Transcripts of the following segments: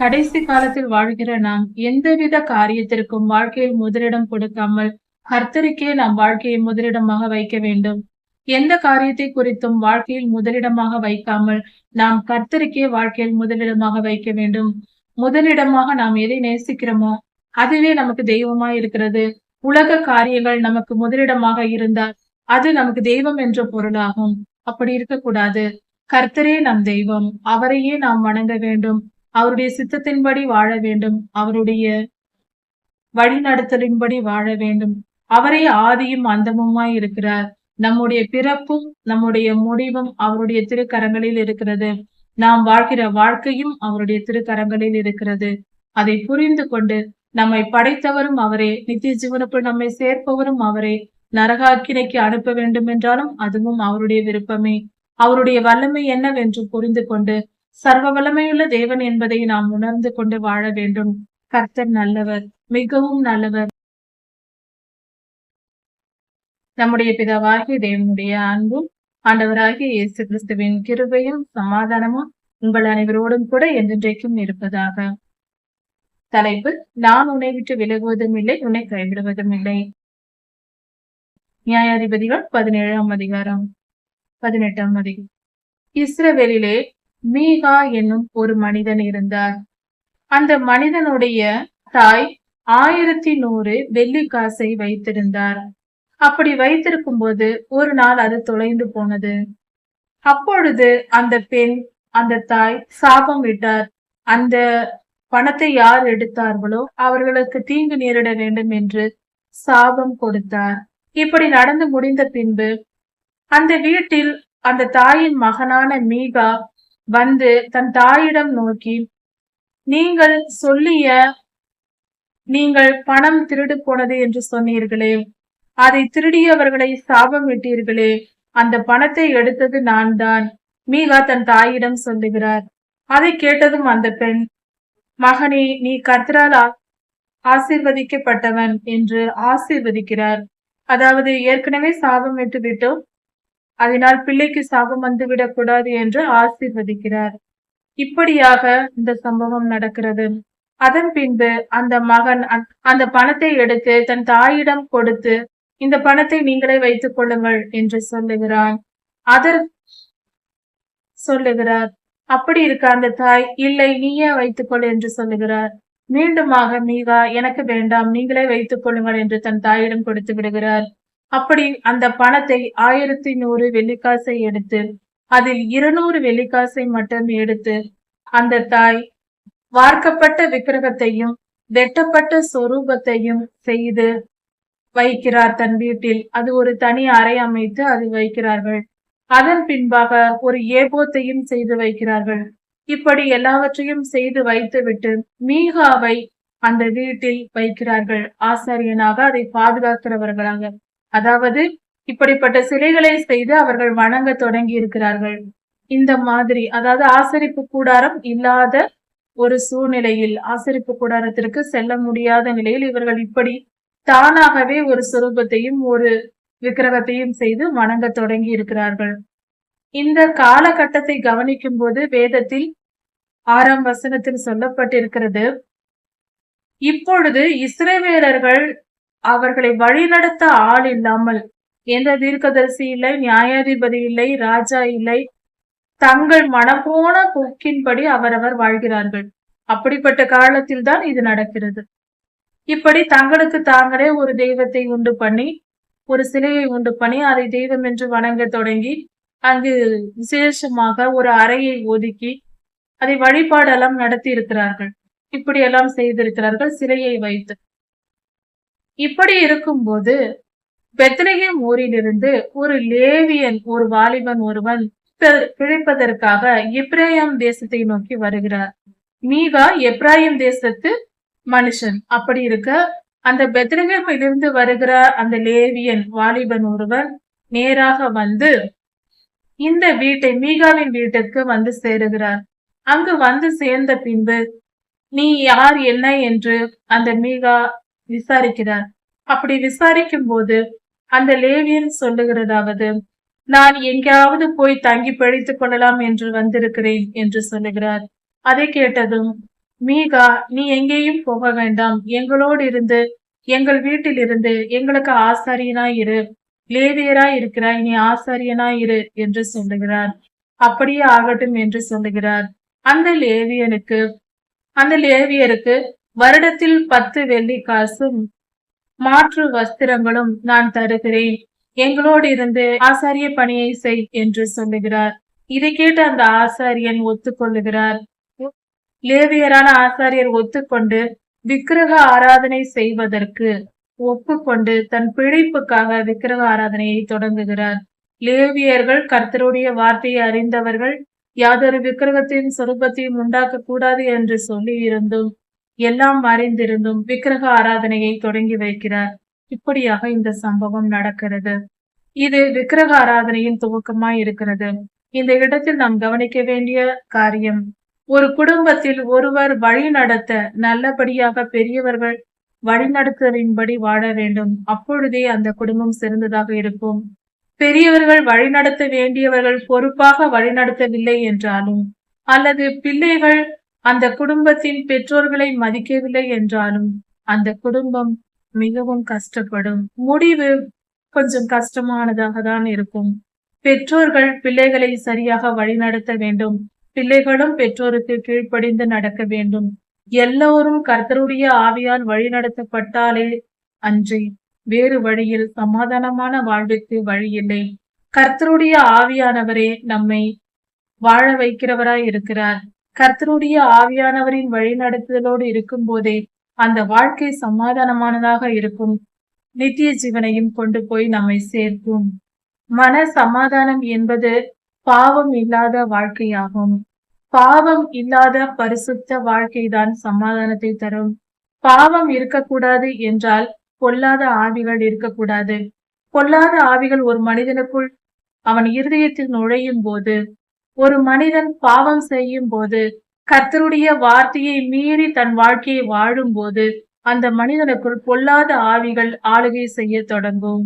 கடைசி காலத்தில் வாழ்கிற நாம் எந்தவித காரியத்திற்கும் வாழ்க்கையில் முதலிடம் கொடுக்காமல் கர்த்தருக்கே நாம் வாழ்க்கையை முதலிடமாக வைக்க வேண்டும். எந்த காரியத்தை குறித்தும் வாழ்க்கையில் முதலிடமாக வைக்காமல் நாம் கர்த்தருக்கே வாழ்க்கையில் முதலிடமாக வைக்க வேண்டும். முதலிடமாக நாம் எதை நேசிக்கிறோமோ அதுவே நமக்கு தெய்வமா இருக்கிறது. உலக காரியங்கள் நமக்கு முதலிடமாக இருந்தால் அது நமக்கு தெய்வம் என்ற பொருளாகும். அப்படி இருக்கக்கூடாது. கர்த்தரே நம் தெய்வம். அவரையே நாம் வணங்க வேண்டும். அவருடைய சித்தத்தின்படி வாழ வேண்டும். அவருடைய வழிநடத்தலின்படி வாழ வேண்டும். அவரே ஆதியும் அந்தமுமாய் இருக்கிறார். நம்முடைய பிறப்பும் நம்முடைய முடிவும் அவருடைய திருக்கரங்களில் இருக்கிறது. நாம் வாழ்கிற வாழ்க்கையும் அவருடைய திருக்கரங்களில் இருக்கிறது. அதை புரிந்து கொண்டு நம்மை படைத்தவரும் அவரே, நித்திய ஜீவனுக்குள் நம்மை சேர்ப்பவரும் அவரே, நரகாக்கினைக்கு அனுப்ப வேண்டும் என்றாலும் அதுவும் அவருடைய விருப்பமே. அவருடைய வல்லமை என்னவென்று புரிந்து கொண்டு சர்வ வல்லமையுள்ள தேவன் என்பதை நாம் உணர்ந்து கொண்டு வாழ வேண்டும். கர்த்தர் நல்லவர், மிகவும் நல்லவர். நம்முடைய பிதாவாகிய தேவனுடைய அன்பும் ஆண்டவராகிய இயேசு கிறிஸ்துவின் கிருபையும் சமாதானமும் உங்கள் அனைவரோடும் கூட என்றென்றைக்கும் இருப்பதாக. தலைப்பு: நான் உன்னை விட்டு விலகுவதும் இல்லை, உன்னை கைவிடுவதும் இல்லை. நியாயாதிபதிகள் 17ஆம் அதிகாரம் 18ஆம் அதிகாரம். இஸ்ரவேலிலே மீகா என்னும் ஒரு மனிதன் இருந்தார். அந்த மனிதனுடைய தாய் 1100 வெள்ளி காசை வைத்திருந்தார். அப்படி வைத்திருக்கும் போது ஒரு நாள் அது தொலைந்து போனது. அப்பொழுது அந்த பெண், அந்த தாய் சாபம் விட்டார். அந்த பணத்தை யார் எடுத்தார்களோ அவர்களுக்கு தீங்கு நேரிட வேண்டும் என்று சாபம் கொடுத்தார். இப்படி நடந்து முடிந்த பின்பு அந்த வீட்டில் அந்த தாயின் மகனான மீகா வந்து தன் தாயிடம் நோக்கி, நீங்கள் பணம் திருடு போனது என்று சொன்னீர்களே, அதை திருடியவர்களை சாபம் விட்டீர்களே, அந்த பணத்தை எடுத்தது நான் தான். மீகா தன் தாயிடம் சொல்லுகிறார். அதை கேட்டதும் அந்த பெண், மகனே, நீ கர்த்தரால் ஆசீர்வதிக்கப்பட்டவன் என்று ஆசீர்வதிக்கிறார். அதாவது ஏற்கனவே சாபம் விட்டு விட்டோம், அதனால் பிள்ளைக்கு சாபம் வந்துவிடக் கூடாது என்று ஆசீர்வதிக்கிறார். இப்படியாக இந்த சம்பவம் நடக்கிறது. அதன் பின்பு அந்த மகன் அந்த பணத்தை எடுத்து தன் தாயிடம் கொடுத்து, இந்த பணத்தை நீங்களே வைத்துக் கொள்ளுங்கள் என்று சொல்லுகிறார். அப்படி இருக்க அந்த தாய், இல்லை, நீயே வைத்துக்கொள் என்று சொல்லுகிறார். மீண்டுமாக மீகா, எனக்கு வேண்டாம், நீங்களே வைத்துக் கொள்ளுங்கள் என்று தன் தாயிடம் கொடுத்து விடுகிறார். அப்படி அந்த பணத்தை 1100 வெள்ளிக்காசை எடுத்து அதில் 200 வெள்ளிக்காசை மட்டும் எடுத்து அந்த தாய் வார்க்கப்பட்ட விக்கிரகத்தையும் வெட்டப்பட்ட சொரூபத்தையும் செய்து வைக்கிறார் தன் வீட்டில். அது ஒரு தனி அறை அமைத்து அது வைக்கிறார்கள். அதன் பின்பாக ஒரு ஏபோத்தையும் செய்து வைக்கிறார்கள். இப்படி எல்லாவற்றையும் செய்து வைத்துவிட்டு மீகாவை அந்த வீட்டில் வைக்கிறார்கள், ஆசாரியனாக, அதை பாதுகாக்கிறவர்களாக. அதாவது இப்படிப்பட்ட சிலைகளை செய்து அவர்கள் வணங்க தொடங்கி இருக்கிறார்கள். இந்த மாதிரி, அதாவது ஆசரிப்பு கூடாரம் இல்லாத ஒரு சூழ்நிலையில், ஆசரிப்பு கூடாரத்திற்கு செல்ல முடியாத நிலையில் இவர்கள் இப்படி தானாகவே ஒரு சுரூபத்தையும் ஒரு விக்கிரகத்தையும் செய்து வணங்க தொடங்கி இருக்கிறார்கள். இந்த காலகட்டத்தை கவனிக்கும் போது வேதத்தில் 6ஆம் வசனத்தில் சொல்லப்பட்டிருக்கிறது, இப்பொழுது இஸ்ரவேலர்கள் அவர்களை வழிநடத்த ஆள் இல்லாமல், எந்த தீர்க்கதரிசி இல்லை, நியாயாதிபதி இல்லை, ராஜா இல்லை, தங்கள் மனப்போன போக்கின்படி அவரவர் வாழ்கிறார்கள். அப்படிப்பட்ட காலத்தில் தான் இது நடக்கிறது. இப்படி தங்களுக்கு தாங்களே ஒரு தெய்வத்தை உண்டு பண்ணி, ஒரு சிலையை உண்டு பண்ணி அதை தெய்வம் என்று வணங்க தொடங்கி, அங்கு விசேஷமாக ஒரு அறையை ஒதுக்கி அதை வழிபாடெல்லாம் நடத்தி இருக்கிறார்கள். இப்படியெல்லாம் செய்திருக்கிறார்கள் சிலையை வைத்து. இப்படி இருக்கும்போது பெத்லகேம் ஊரிலிருந்து ஒரு லேவியன், ஒரு வாலிபன் ஒருவன் பிழைப்பதற்காக எப்ராயிம் தேசத்தை நோக்கி வருகிறார். மீகா எப்ராயிம் தேசத்து மனுஷன். அப்படி இருக்க அந்த பெத்லகேமிலிருந்து வருகிற அந்த லேவியன் வாலிபன் ஒருவன் நேராக வந்து இந்த வீட்டை, மீகாவின் வீட்டிற்கு வந்து சேருகிறார். அங்கு வந்து சேர்ந்த பின்பு நீ யார், என்ன என்று அந்த மீகா விசாரிக்கிறார். அப்படி விசாரிக்கும் போது அந்த லேவியன் சொல்லுகிறதாவது, நான் எங்கேயாவது போய் தங்கி பிழைத்துக் கொள்ளலாம் என்று வந்திருக்கிறேன் என்று சொல்லுகிறார். அதை கேட்டதும் மீகா, நீ எங்கேயும் போக வேண்டாம், எங்களோடு இருந்து எங்கள் வீட்டில் இருந்து எங்களுக்கு ஆசாரியனாய் இரு. லேவியராய் இருக்கிறாய், நீ ஆசாரியனாய் இரு என்று சொல்லுகிறார். அப்படியே ஆகட்டும் என்று சொல்லுகிறார். அந்த லேவியனுக்கு அந்த லேவியருக்கு வருடத்தில் 10 வெள்ளி காசும் மாற்று வஸ்திரங்களும் நான் தருகிறேன். எங்களோடு இருந்து ஆசாரிய பணியை செய் என்று சொல்லுகிறார். இதை கேட்டு அந்த ஆசாரியன் ஒத்துக்கொள்ளுகிறார். லேவியரான ஆசாரியர் ஒத்துக்கொண்டு விக்கிரக ஆராதனை செய்வதற்கு ஒப்புக்கொண்டு தன் பிழைப்புக்காக விக்கிரக ஆராதனையை தொடங்குகிறார். லேவியர்கள் கர்த்தருடைய வார்த்தையை அறிந்தவர்கள், யாதொரு விக்கிரகத்தின் சொரூபத்தையும் உண்டாக்க கூடாது என்று சொல்லி இருந்தும் எல்லாம் அறிந்திருந்தும் விக்கிரக ஆராதனையை தொடங்கி வைக்கிறார். இப்படியாக இந்த சம்பவம் நடக்கிறது. இது விக்கிரக ஆராதனையின் துவக்கமாய் இருக்கிறது. இந்த இடத்தில் நாம் கவனிக்க வேண்டிய காரியம், ஒரு குடும்பத்தில் ஒருவர் வழி நடத்த நல்லபடியாக பெரியவர்கள் வழிநடத்தலின்படி வாழ வேண்டும். அப்பொழுதே அந்த குடும்பம் சிறந்ததாக இருக்கும். பெரியவர்கள் வழிநடத்த வேண்டியவர்கள் பொறுப்பாக வழிநடத்தவில்லை என்றாலும், அல்லது பிள்ளைகள் அந்த குடும்பத்தின் பெற்றோர்களை மதிக்கவில்லை என்றாலும் அந்த குடும்பம் மிகவும் கஷ்டப்படும். முடிவு கொஞ்சம் கஷ்டமானதாக தான் இருக்கும். பெற்றோர்கள் பிள்ளைகளை சரியாக வழிநடத்த வேண்டும். பிள்ளைகளும் பெற்றோருக்கு கீழ்ப்படிந்து நடக்க வேண்டும். எல்லோரும் கர்த்தருடைய ஆவியால் வழிநடத்தப்பட்டாலே அன்றி வேறு வழியில் சமாதானமான வாழ்விற்கு வழி இல்லை. கர்த்தருடைய ஆவியானவரே நம்மை வாழ வைக்கிறவராய் இருக்கிறார். கர்த்தருடைய ஆவியானவரின் வழிநடத்துதலோடு இருக்கும் போதே அந்த வாழ்க்கை சமாதானமானதாக இருக்கும். நித்திய ஜீவனையும் கொண்டு போய் நம்மை சேர்க்கும். மன சமாதானம் என்பது பாவம் இல்லாத வாழ்க்கையாகும். பாவம் இல்லாத பரிசுத்த வாழ்க்கைதான் சமாதானத்தை தரும். பாவம் இருக்கக்கூடாது என்றால் பொல்லாத ஆவிகள் இருக்கக்கூடாது. பொல்லாத ஆவிகள் ஒரு மனிதனுக்குள் அவன் இருதயத்தில் நுழையும் போது, ஒரு மனிதன் பாவம் செய்யும் போது, கர்த்தருடைய வார்த்தையை மீறி தன் வாழ்க்கையை வாழும் போது, அந்த மனிதனுக்குள் பொல்லாத ஆவிகள் ஆளுகை செய்ய தொடங்கும்.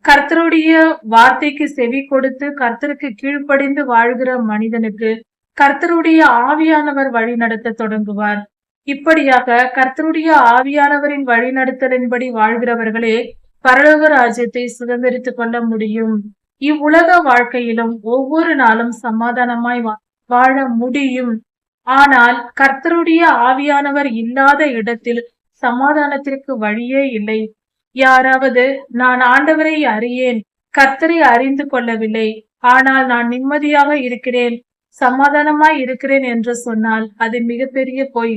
கர்த்தருடைய வார்த்தைக்கு செவி கொடுத்து கர்த்தருக்கு கீழ்ப்படிந்து வாழ்கிற மனிதனுக்கு கர்த்தருடைய ஆவியானவர் வழி நடத்த தொடங்குவார். இப்படியாக கர்த்தருடைய ஆவியானவரின் வழிநடத்தலின்படி வாழ்கிறவர்களே பரலோக ராஜ்யத்தை சுதந்திரித்துக் கொள்ள முடியும். இவ்வுலக வாழ்க்கையிலும் ஒவ்வொரு நாளும் சமாதானமாய் வாழ முடியும். ஆனால் கர்த்தருடைய ஆவியானவர் இல்லாத இடத்தில் சமாதானத்திற்கு வழியே இல்லை. யாராவது நான் ஆண்டவரை அறியேன், கர்த்தரை அறிந்து கொள்ளவில்லை, ஆனால் நான் நிம்மதியாக இருக்கிறேன், சமாதானமாய் இருக்கிறேன் என்று சொன்னால் அது மிகப்பெரிய பொய்.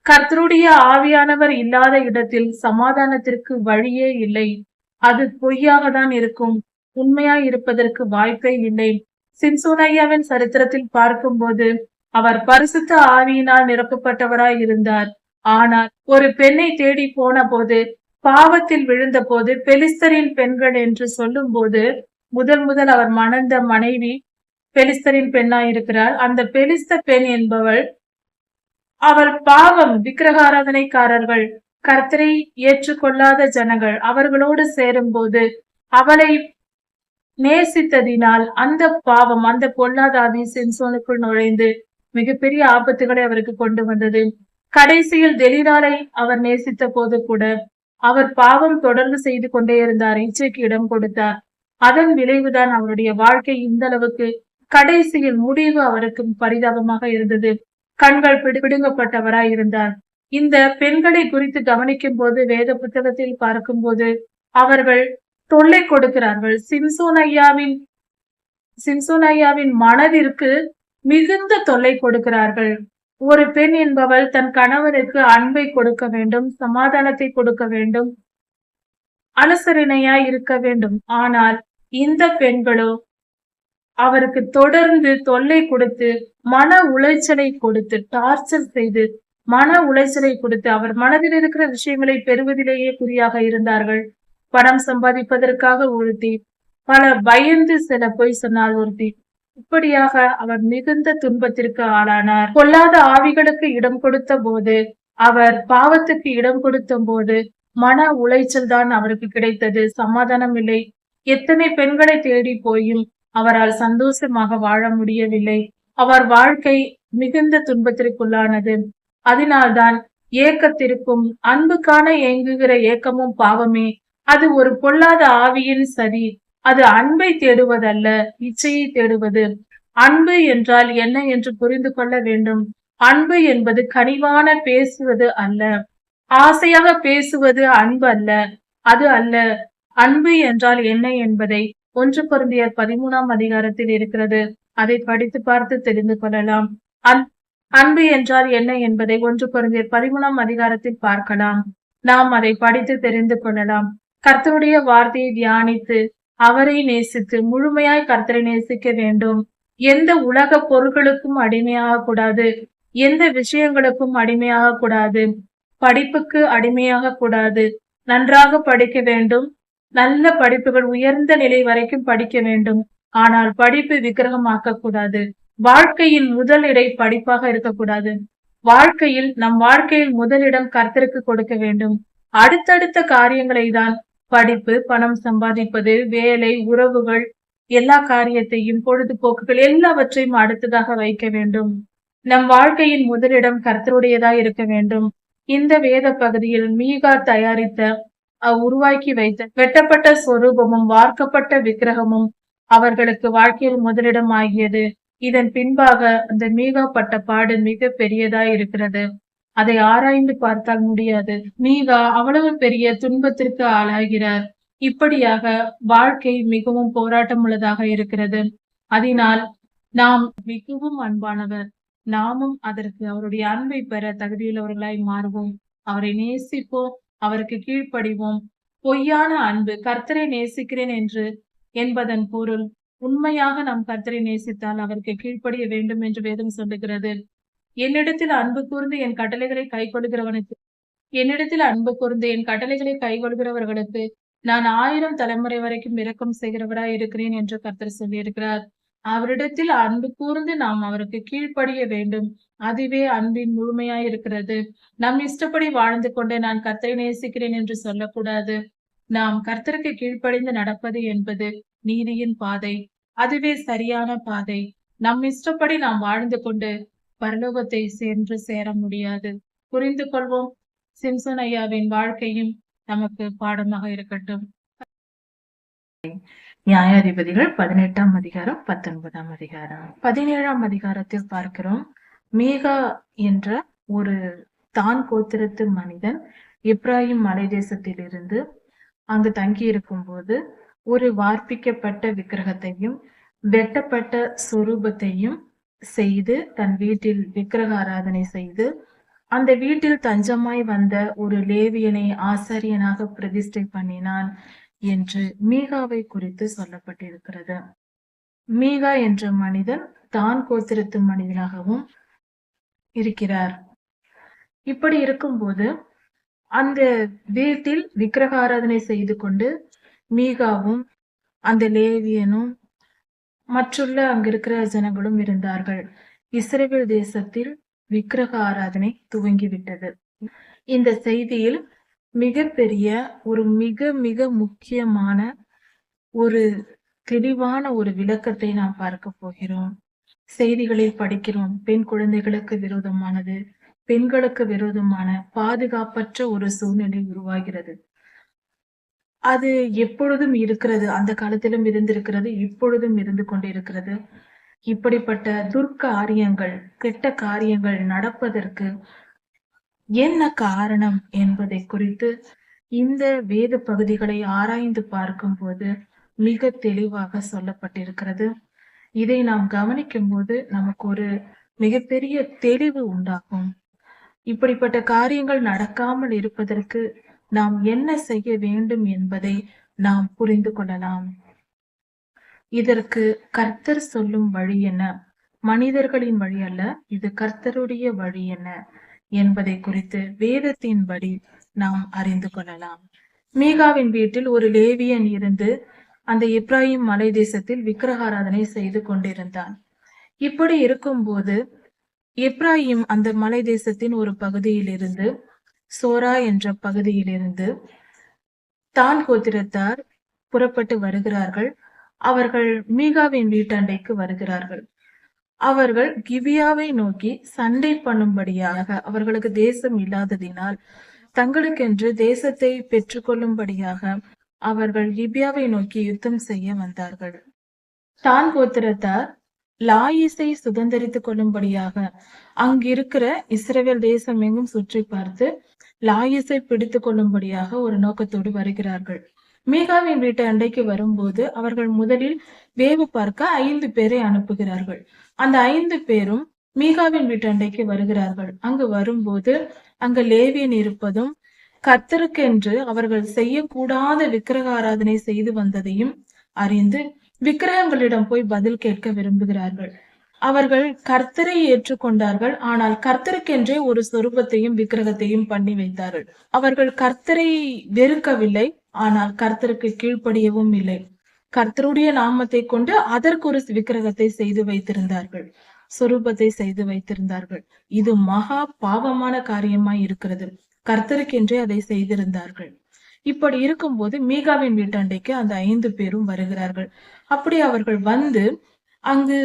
கர்த்தருடைய ஆவியானவர் இல்லாத இடத்தில் சமாதானத்திற்கு வழியே இல்லை. அது பொய்யாக தான் இருக்கும். உண்மையாய் இருப்பதற்கு வாய்ப்பே இல்லை. சிம்சோனையாவின் சரித்திரத்தில் பார்க்கும்போது அவர் பரிசுத்த ஆவியினால் நிரப்பப்பட்டவராய் இருந்தார். ஆனால் ஒரு பெண்ணை தேடி போன போது, பாவத்தில் விழுந்த போது, பெலிஸ்தரின் பெண்கள் என்று சொல்லும் போது முதல் அவர் மணந்த மனைவி பெலிஸ்தரின் பெண்ணாய் இருக்கிறார். அந்த பெலிஸ்த பெண் என்பவள், அவள் பாவம், விக்கிரகாராதனைக்காரர்கள், கர்த்தரை ஏற்றுக்கொள்ளாத ஜனங்கள் அவர்களோடு சேரும் போது அவளை நேசித்ததினால் அந்த பாவம், அந்த பொல்லாத ஆவி சிம்சோனுக்குள் நுழைந்து மிகப்பெரிய ஆபத்துகளை அவருக்கு கொண்டு வந்தது. கடைசியில் தெலீலாளை அவர் நேசித்த போது கூட அவர் பாவம் தொடர்ந்து செய்து கொண்டே இருந்தார். இச்சைக்கு இடம் கொடுத்தார். அதன் விளைவுதான் அவருடைய வாழ்க்கை இந்த அளவுக்கு கடைசியில் முடிவு அவருக்கு பரிதாபமாக இருந்தது. கண்கள் பிடுங்கப்பட்டவராய் இருந்தார். இந்த பெண்களை குறித்து கவனிக்கும் போது, வேத புத்தகத்தில் பார்க்கும் போது அவர்கள் தொல்லை கொடுக்கிறார்கள். சிம்சோனையாவின் மனதிற்கு மிகுந்த தொல்லை கொடுக்கிறார்கள். ஒரு பெண் என்பவள் தன் கணவனுக்கு அன்பை கொடுக்க வேண்டும், சமாதானத்தை கொடுக்க வேண்டும், அனுசரணையாய் இருக்க வேண்டும். ஆனால் இந்த பெண்களோ அவருக்கு தொடர்ந்து தொல்லை கொடுத்து, மன உளைச்சலை கொடுத்து, டார்ச்சர் செய்து, மன உளைச்சலை கொடுத்து, அவர் மனதில் இருக்கிற விஷயங்களை பெறுவதிலேயே குறியாக இருந்தார்கள். பணம் சம்பாதிப்பதற்காக ஒருத்தி, பல பயந்து சில பொய் சொன்னால் ஒருத்தி. இப்படியாக அவர் மிகுந்த துன்பத்திற்கு ஆளானார். பொல்லாத ஆவிகளுக்கு இடம் கொடுத்த போது, அவர் பாவத்துக்கு இடம் கொடுத்த போது மன உளைச்சல் தான் அவருக்கு கிடைத்தது. சமாதானம் இல்லை. எத்தனை பெண்களை தேடி போயும் அவரால் சந்தோஷமாக வாழ முடியவில்லை. அவர் வாழ்க்கை மிகுந்த துன்பத்திற்குள்ளானது. அதனால்தான் ஏக்கத்திற்கும் அன்புக்கான ஏங்குகிற ஏக்கமும் பாவமே. அது ஒரு பொல்லாத ஆவியின் சதி. அது அன்பை தேடுவதல்ல, இச்சையை தேடுவது. அன்பு என்றால் என்ன என்று புரிந்து கொள்ள வேண்டும். அன்பு என்பது கனிவான பேசுவது அல்ல. ஆசையாக பேசுவது அன்பு அல்ல. அது அல்ல. அன்பு என்றால் என்ன என்பதை 1 கொரிந்தியர் 13ஆம் அதிகாரத்தில் இருக்கிறது. அதை படித்து பார்த்து தெரிந்து கொள்ளலாம். அன்பு என்றால் என்ன என்பதை 1 கொரிந்தியர் 13ஆம் அதிகாரத்தில் பார்க்கலாம். நாம் அதை படித்து தெரிந்து கொள்ளலாம். கர்த்தருடைய வார்த்தையை தியானித்து அவரை நேசித்து முழுமையாய் கர்த்தரை நேசிக்க வேண்டும். எந்த உலக பொருட்களுக்கும் அடிமையாக கூடாது. எந்த விஷயங்களுக்கும் அடிமையாக கூடாது. படிப்புக்கு அடிமையாக கூடாது. நன்றாக படிக்க வேண்டும். நல்ல படிப்புகள் உயர்ந்த நிலை வரைக்கும் படிக்க வேண்டும். ஆனால் படிப்பு விக்கிரகமாக்க கூடாது. வாழ்க்கையின் முதலிடை படிப்பாக இருக்கக்கூடாது. நம் வாழ்க்கையில் முதலிடம் கர்த்தருக்கு கொடுக்க வேண்டும். அடுத்தடுத்த காரியங்களை தான் படிப்பு, பணம் சம்பாதிப்பது, வேலை, உறவுகள், எல்லா காரியத்தையும், பொழுதுபோக்குகள் எல்லாவற்றையும் அடுத்ததாக வைக்க வேண்டும். நம் வாழ்க்கையின் முதலிடம் கர்த்தருடையதாய் இருக்க வேண்டும். இந்த வேத பகுதியில் மீகா தயாரித்த உருவாக்கி வைத்த வெட்டப்பட்ட சொரூபமும் வார்க்கப்பட்ட விக்கிரகமும் அவர்களுக்கு வாழ்க்கையில் முதலிடம் ஆகியது. இதன் பின்பாக அந்த மீகா பட்ட பாடு மிக பெரியதாய் இருக்கிறது. அதை ஆராய்ந்து பார்த்தால் முடியாது. மீகா அவ்வளவு பெரிய துன்பத்திற்கு ஆளாகிறார். இப்படியாக வாழ்க்கை மிகவும் போராட்டம் உள்ளதாக இருக்கிறது. அதனால் நாம் மிகவும் அன்பானவர். நாமும் அதற்கு அவருடைய அன்பை பெற தகுதியுள்ளவர்களாய் மாறுவோம். அவரை நேசிப்போம். அவருக்கு கீழ்ப்படிவோம். பொய்யான அன்பு, கர்த்தரை நேசிக்கிறேன் என்பதன் பொருள் உண்மையாக நாம் கர்த்தரை நேசித்தால் அவருக்கு கீழ்ப்படிய வேண்டும் என்று வேதம் சொல்லுகிறது. என்னிடத்தில் அன்பு கூர்ந்து என் கட்டளைகளை கைக்கொள்கிறவர்களுக்கு நான் 1000 தலைமுறை வரைக்கும் இரக்கம் செய்கிறவராய் இருக்கிறேன் என்று கர்த்தர் சொல்லியிருக்கிறார். அவரிடத்தில் அன்பு கூர்ந்து நாம் அவருக்கு கீழ்ப்படிய வேண்டும். அதுவே அன்பின் முழுமையாய் இருக்கிறது. நம் இஷ்டப்படி வாழ்ந்து கொண்டு நான் கர்த்தரை நேசிக்கிறேன் என்று சொல்லக்கூடாது. நாம் கர்த்தருக்கு கீழ்ப்படிந்து நடப்பது என்பது நீதியின் பாதை. அதுவே சரியான பாதை. நம் இஷ்டப்படி நாம் வாழ்ந்து கொண்டு பரலோகத்தை சென்று சேர முடியாது. புரிந்து கொள்வோம். சிம்சன் ஐயாவின் வாழ்க்கையும் நமக்கு பாடமாக இருக்கட்டும். நியாயாதிபதிகள் 18ஆம் அதிகாரம் 19ஆம் அதிகாரம் 17ஆம் அதிகாரத்தில் பார்க்கிறோம். மீகா என்ற ஒரு தான் கோத்திரத்து மனிதன் எப்ராயிம் மலை தேசத்திலிருந்து அங்கு தங்கி இருக்கும் போது ஒரு வார்ப்பிக்கப்பட்ட விக்கிரகத்தையும் வெட்டப்பட்ட சொரூபத்தையும் செய்து தன் வீட்டில் விக்கிரக ஆராதனை செய்து அந்த வீட்டில் தஞ்சமாய் வந்த ஒரு லேவியனை ஆசாரியனாக பிரதிஷ்டை பண்ணினான் என்று மீகாவை குறித்து சொல்லப்பட்டிருக்கிறது. மீகா என்ற மனிதன் தான் கோத்திரத்து மனிதனாகவும் இருக்கிறார். இப்படி இருக்கும்போது அந்த வீட்டில் விக்கிரக ஆராதனை செய்து கொண்டு மீகாவும் அந்த லேவியனும் மற்றுள்ள அங்கிருக்கிற ஜனங்களும் இருந்தார்கள். இஸ்ரவேல் தேசத்தில் விக்கிரக ஆராதனை துவங்கிவிட்டது. இந்த செய்தியில் மிகப்பெரிய ஒரு மிக மிக முக்கியமான ஒரு தெளிவான ஒரு விளக்கத்தை நாம் பார்க்க போகிறோம். செய்திகளில் படிக்கிறோம், பெண் குழந்தைகளுக்கு விரோதமானது, பெண்களுக்கு விரோதமான பாதுகாப்பற்ற ஒரு சூழ்நிலை உருவாகிறது. அது எப்பொழுதும் இருக்கிறது. அந்த காலத்திலும் இருந்திருக்கிறது, இப்பொழுதும் இருந்து கொண்டிருக்கிறது. இப்படிப்பட்ட துர்க்காரியங்கள், கெட்ட காரியங்கள் நடப்பதற்கு என்ன காரணம் என்பதை குறித்து இந்த வேத பகுதிகளை ஆராய்ந்து பார்க்கும்போது மிக தெளிவாக சொல்லப்பட்டிருக்கிறது. இதை நாம் கவனிக்கும் போது நமக்கு ஒரு மிகப்பெரிய தெளிவு உண்டாகும். இப்படிப்பட்ட காரியங்கள் நடக்காமல் இருப்பதற்கு நாம் என்ன செய்ய வேண்டும் என்பதை நாம் புரிந்து கொள்ளலாம். இதற்கு கர்த்தர் சொல்லும் வழி என்ன, மனிதர்களின் வழி அல்ல, இது கர்த்தருடைய வழி என்ன என்பதை குறித்து வேதத்தின்படி நாம் அறிந்து கொள்ளலாம். மீகாவின் வீட்டில் ஒரு லேவியன் இருந்து அந்த எப்ராயிம் மலை தேசத்தில் விக்கிரகாராதனை செய்து கொண்டிருந்தான். இப்படி இருக்கும்போது எப்ராயிம் அந்த மலை தேசத்தின் ஒரு பகுதியிலிருந்து, சோரா என்ற பகுதியிலிருந்து தான் கோத்திரத்தார் புறப்பட்டு வருகிறார்கள். அவர்கள் மீகாவின் வீட்டண்டைக்கு வருகிறார்கள். அவர்கள் கிபியாவை நோக்கி சண்டை பண்ணும்படியாக, அவர்களுக்கு தேசம் இல்லாததினால் தங்களுக்கென்று தேசத்தை பெற்றுக்கொள்ளும்படியாக அவர்கள் கிபியாவை நோக்கி யுத்தம் செய்ய வந்தார்கள். தான் கோத்திரத்தார் லாயிசை சுதந்தரித்துக் கொள்ளும்படியாக அங்கிருக்கிற இஸ்ரவேல் தேசம் எங்கும் சுற்றி பார்த்து லாயிசை பிடித்துக் கொள்ளும்படியாக ஒரு நோக்கத்தோடு வருகிறார்கள். மீகாவின் வீட்டு அண்டைக்கு வரும்போது அவர்கள் முதலில் வேவு பார்க்க 5 பேரை அனுப்புகிறார்கள். அந்த 5 பேரும் மீகாவின் வீட்டு அண்டைக்கு வருகிறார்கள். அங்கு வரும்போது அங்கு லேவியன் இருப்பதும் கர்த்தருக்கென்று அவர்கள் செய்யக்கூடாத விக்கிரக ஆராதனை செய்து வந்ததையும் அறிந்து விக்கிரகங்களிடம் போய் பதில் கேட்க விரும்புகிறார்கள். அவர்கள் கர்த்தரை ஏற்றுக்கொண்டார்கள், ஆனால் கர்த்தருக்கென்றே ஒரு சொரூபத்தையும் விக்கிரகத்தையும் பண்ணி வைத்தார்கள். அவர்கள் கர்த்தரை வெறுக்கவில்லை, ஆனால் கர்த்தருக்கு கீழ்ப்படியவும் இல்லை. கர்த்தருடைய நாமத்தை கொண்டு அதற்கு ஒரு விக்கிரகத்தை செய்து வைத்திருந்தார்கள், சொரூபத்தை செய்து வைத்திருந்தார்கள். இது மகா பாவமான காரியமாய் இருக்கிறது. கர்த்தருக்கென்றே அதை செய்திருந்தார்கள். இப்படி இருக்கும்போது மீகாவின் வீட்டாண்டைக்கு அந்த 5 பேரும் வருகிறார்கள். அப்படி அவர்கள் வந்து அங்கு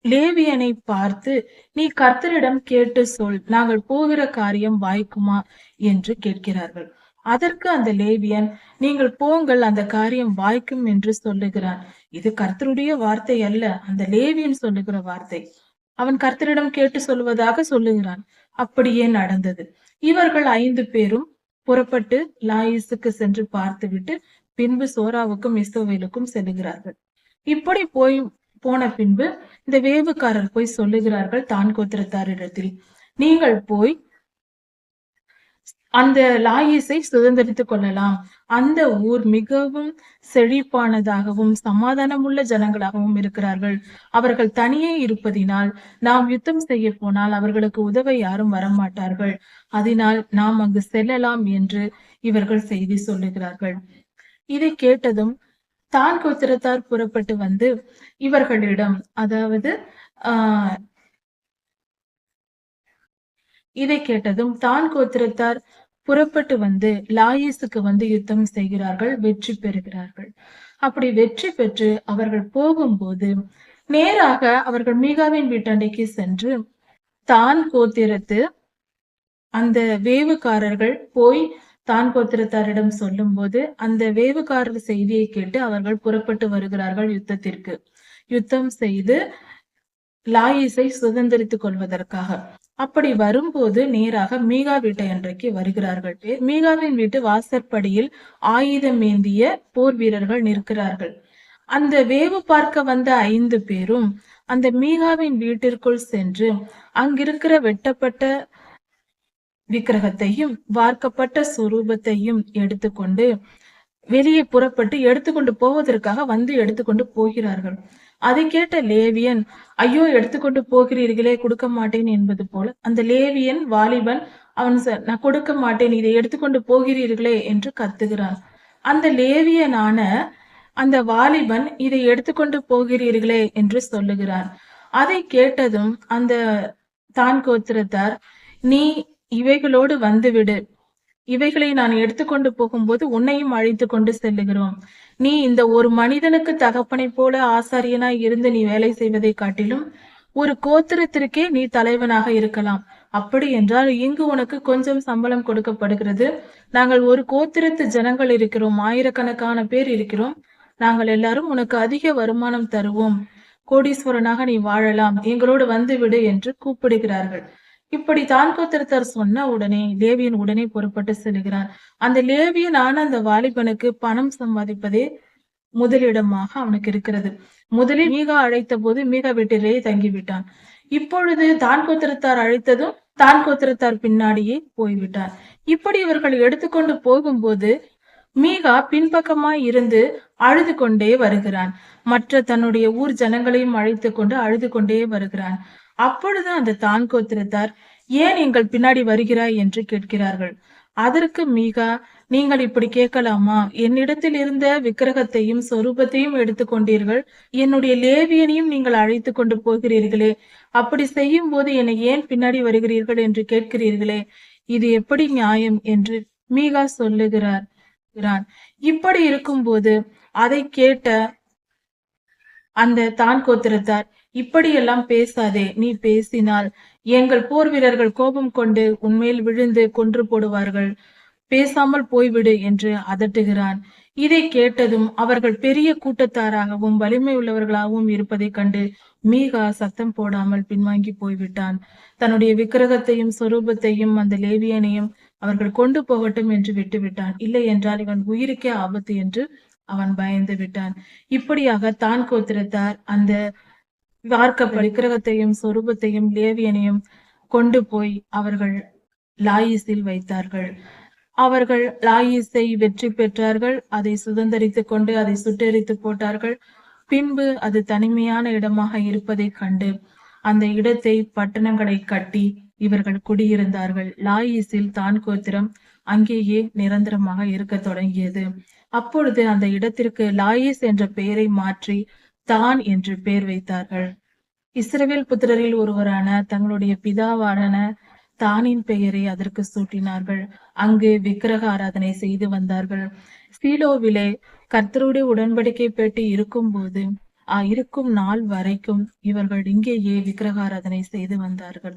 லேவியனை பார்த்து, நீ கர்த்தரிடம் கேட்டு சொல், நாங்கள் போகிற காரியம் வாய்க்குமா என்று கேட்கிறார்கள். அதற்கு அந்த லேவியன், நீங்கள் போங்கள், அந்த காரியம் வாய்க்கும் என்று சொல்லுகிறான். இது கர்த்தருடைய வார்த்தை அல்ல, அந்த லேவியன் சொல்லுகிற வார்த்தை. அவன் கர்த்தரிடம் கேட்டு சொல்வதாக சொல்லுகிறான். அப்படியே நடந்தது. இவர்கள் 5 பேரும் புறப்பட்டு லாயிசுக்கு சென்று பார்த்துவிட்டு பின்பு சோராவுக்கும் இஸ்ரவேலுக்கும் செல்லுகிறார்கள். இப்படி போன பின்பு இந்த வேவுக்காரர் போய் சொல்லுகிறார்கள் தான் கோத்திரத்தாரிடத்தில், நீங்கள் போய் அந்த லாயிசை சுதந்திரித்துக் கொள்ளலாம். அந்த ஊர் மிகவும் செழிப்பானதாகவும் சமாதானமுள்ள ஜனங்களாகவும் இருக்கிறார்கள். அவர்கள் தனியே இருப்பதினால் நாம் யுத்தம் செய்ய போனால் அவர்களுக்கு உதவ யாரும் வரமாட்டார்கள். அதனால் நாம் அங்கு செல்லலாம் என்று இவர்கள் செய்தி சொல்லுகிறார்கள். இதை கேட்டதும் தான் கோத்திரத்தார் புறப்பட்டு வந்து இவர்களிடம், அதாவது இதை கேட்டதும் தான் கோத்திரத்தார் புறப்பட்டு வந்து லாயிசுக்கு வந்து யுத்தம் செய்கிறார்கள், வெற்றி பெறுகிறார்கள். அப்படி வெற்றி பெற்று அவர்கள் போகும்போது நேராக அவர்கள் மீகாவின் வீட்டண்டைக்கு சென்று தான் கோத்திரத்து அந்த வேவுக்காரர்கள் போய் தான் கோத்திரத்தாரிடம் சொல்லும் போது அந்த வேவுக்காரர் செய்தியை கேட்டு அவர்கள் புறப்பட்டு வருகிறார்கள் யுத்தத்திற்கு. யுத்தம் செய்து லாயிசை சுதந்திரித்துக் கொள்வதற்காக. அப்படி வரும்போது நேராக மீகா வீட்டை அன்றைக்கு வருகிறார்கள். மீகாவின் வீட்டு வாசற்படியில் ஆயுதம் ஏந்திய போர் வீரர்கள் நிற்கிறார்கள். அந்த வேவு பார்க்க வந்த 5 பேரும் அந்த மீகாவின் வீட்டிற்குள் சென்று அங்கிருக்கிற வெட்டப்பட்ட விக்கிரகத்தையும் வார்க்கப்பட்ட சுரூபத்தையும் எடுத்துக்கொண்டு வெளியே புறப்பட்டு எடுத்துக்கொண்டு போவதற்காக வந்து எடுத்துக்கொண்டு போகிறார்கள். அதை கேட்ட லேவியன், ஐயோ எடுத்துக்கொண்டு போகிறீர்களே, கொடுக்க மாட்டேன் என்பது போல அந்த லேவியன் வாலிபன் அவன் நான் கொடுக்க மாட்டேன், இதை எடுத்துக்கொண்டு போகிறீர்களே என்று கத்துகிறான். அந்த லேவியனான அந்த வாலிபன் இதை எடுத்துக்கொண்டு போகிறீர்களே என்று சொல்லுகிறான். அதை கேட்டதும் அந்த தான் கோத்திரத்தார், நீ இவைகளோடு வந்துவிடு, இவைகளை நான் எடுத்துக்கொண்டு போகும்போது உன்னையும் அழைத்து கொண்டு செல்லுகிறோம். நீ இந்த ஒரு மனிதனுக்கு தகப்பனை போல ஆசாரியனாய் இருந்து நீ வேலை செய்வதை காட்டிலும் ஒரு கோத்திரத்திற்கே நீ தலைவனாக இருக்கலாம். அப்படி என்றால் இங்கு உனக்கு கொஞ்சம் சம்பளம் கொடுக்கப்படுகிறது. நாங்கள் ஒரு கோத்திரத்து ஜனங்கள் இருக்கிறோம், ஆயிரக்கணக்கான பேர் இருக்கிறோம். நாங்கள் எல்லாரும் உனக்கு அதிக வருமானம் தருவோம், கோடீஸ்வரனாக நீ வாழலாம், எங்களோடு வந்து விடு என்று கூப்பிடுகிறார்கள். இப்படி தான் கோத்திரத்தார் சொன்ன உடனே லேவியன் உடனே புறப்பட்டு செல்கிறார். அந்த லேவியனான அந்த வாலிபனுக்கு பணம் சம்பாதிப்பதே முதலிடமாக அவனுக்கு இருக்கிறது. முதலில் மீகா அழைத்த போது மீகா வீட்டிலேயே தங்கிவிட்டான். இப்பொழுது தான் கோத்திரத்தார் அழைத்ததும் தான் கோத்திரத்தார் பின்னாடியே போய்விட்டான். இப்படி இவர்கள் எடுத்துக்கொண்டு போகும்போது மீகா பின்பக்கமாய் இருந்து அழுது கொண்டே வருகிறான். மற்ற தன்னுடைய ஊர் ஜனங்களையும் அழைத்து கொண்டு அழுது கொண்டே வருகிறான். அப்பொழுது அந்த தான் கோத்திரத்தார், ஏன் எங்கள் பின்னாடி வருகிறாய் என்று கேட்கிறார்கள். அதற்கு மீகா, நீங்கள் இப்படி கேட்கலாமா? என்னிடத்தில் இருந்த விக்கிரகத்தையும் சொரூபத்தையும் எடுத்துக்கொண்டீர்கள், என்னுடைய லேவியனையும் நீங்கள் அழைத்து கொண்டு போகிறீர்களே, அப்படி செய்யும் போது என்னை ஏன் பின்னாடி வருகிறீர்கள் என்று கேட்கிறீர்களே, இது எப்படி நியாயம் என்று மீகா சொல்லுகிறார். இப்படி இருக்கும்போது அதை கேட்ட அந்த தான் கோத்திரத்தார், இப்படியெல்லாம் பேசாதே. நீ பேசினால் எங்கள் போர் வீரர்கள் கோபம் கொண்டு உன்மேல் விழுந்து கொன்று போடுவார்கள். பேசாமல் போய்விடு என்று அதட்டுகிறான். இதை கேட்டதும் அவர்கள் பெரிய கூட்டத்தாராகவும் வலிமை உள்ளவர்களாகவும் இருப்பதைக் கண்டு மீகா சத்தம் போடாமல் பின்வாங்கி போய்விட்டான். தன்னுடைய விக்கிரகத்தையும் சொரூபத்தையும் அந்த லேவியனையும் அவர்கள் கொண்டு போகட்டும் என்று விட்டுவிட்டான். இல்லை என்றால் இவன் உயிருக்கே ஆபத்து என்று அவன் பயந்து விட்டான். இப்படியாக தான் கோத்திரத்தார் அந்த வார்க்கப்ப விக்கிரகத்தையும் சொரூபத்தையும் லேவியனையும் கொண்டு போய் அவர்கள் லாயிஸில் வைத்தார்கள். அவர்கள் லாயிஸை வெற்றி பெற்றார்கள். அதை சுதந்தரித்துக் கொண்டு அதை சுட்டெரித்து போட்டார்கள். பின்பு அது தனிமையான இடமாக இருப்பதைக் கண்டு அந்த இடத்தை பட்டணங்களை கட்டி இவர்கள் குடியிருந்தார்கள். லாயிஸில் தான் கோத்திரம் அங்கேயே நிரந்தரமாக இருக்க தொடங்கியது. அப்பொழுது அந்த இடத்திற்கு லாயிஸ் என்ற பெயரை மாற்றி தான் என்று பெயர் வைத்தார்கள். இஸ்ரவேல் புத்திரரில் ஒருவரான தங்களுடைய பிதாவான தானின் பெயரை அதற்கு சூட்டினார்கள். அங்கு விக்கிரக ஆராதனை செய்து வந்தார்கள். சீலோவிலே கர்த்தருடைய உடன்படிக்கை பெட்டி இருக்கும் நாள் வரைக்கும் இவர்கள் இங்கேயே விக்கிரக ஆராதனை செய்து வந்தார்கள்.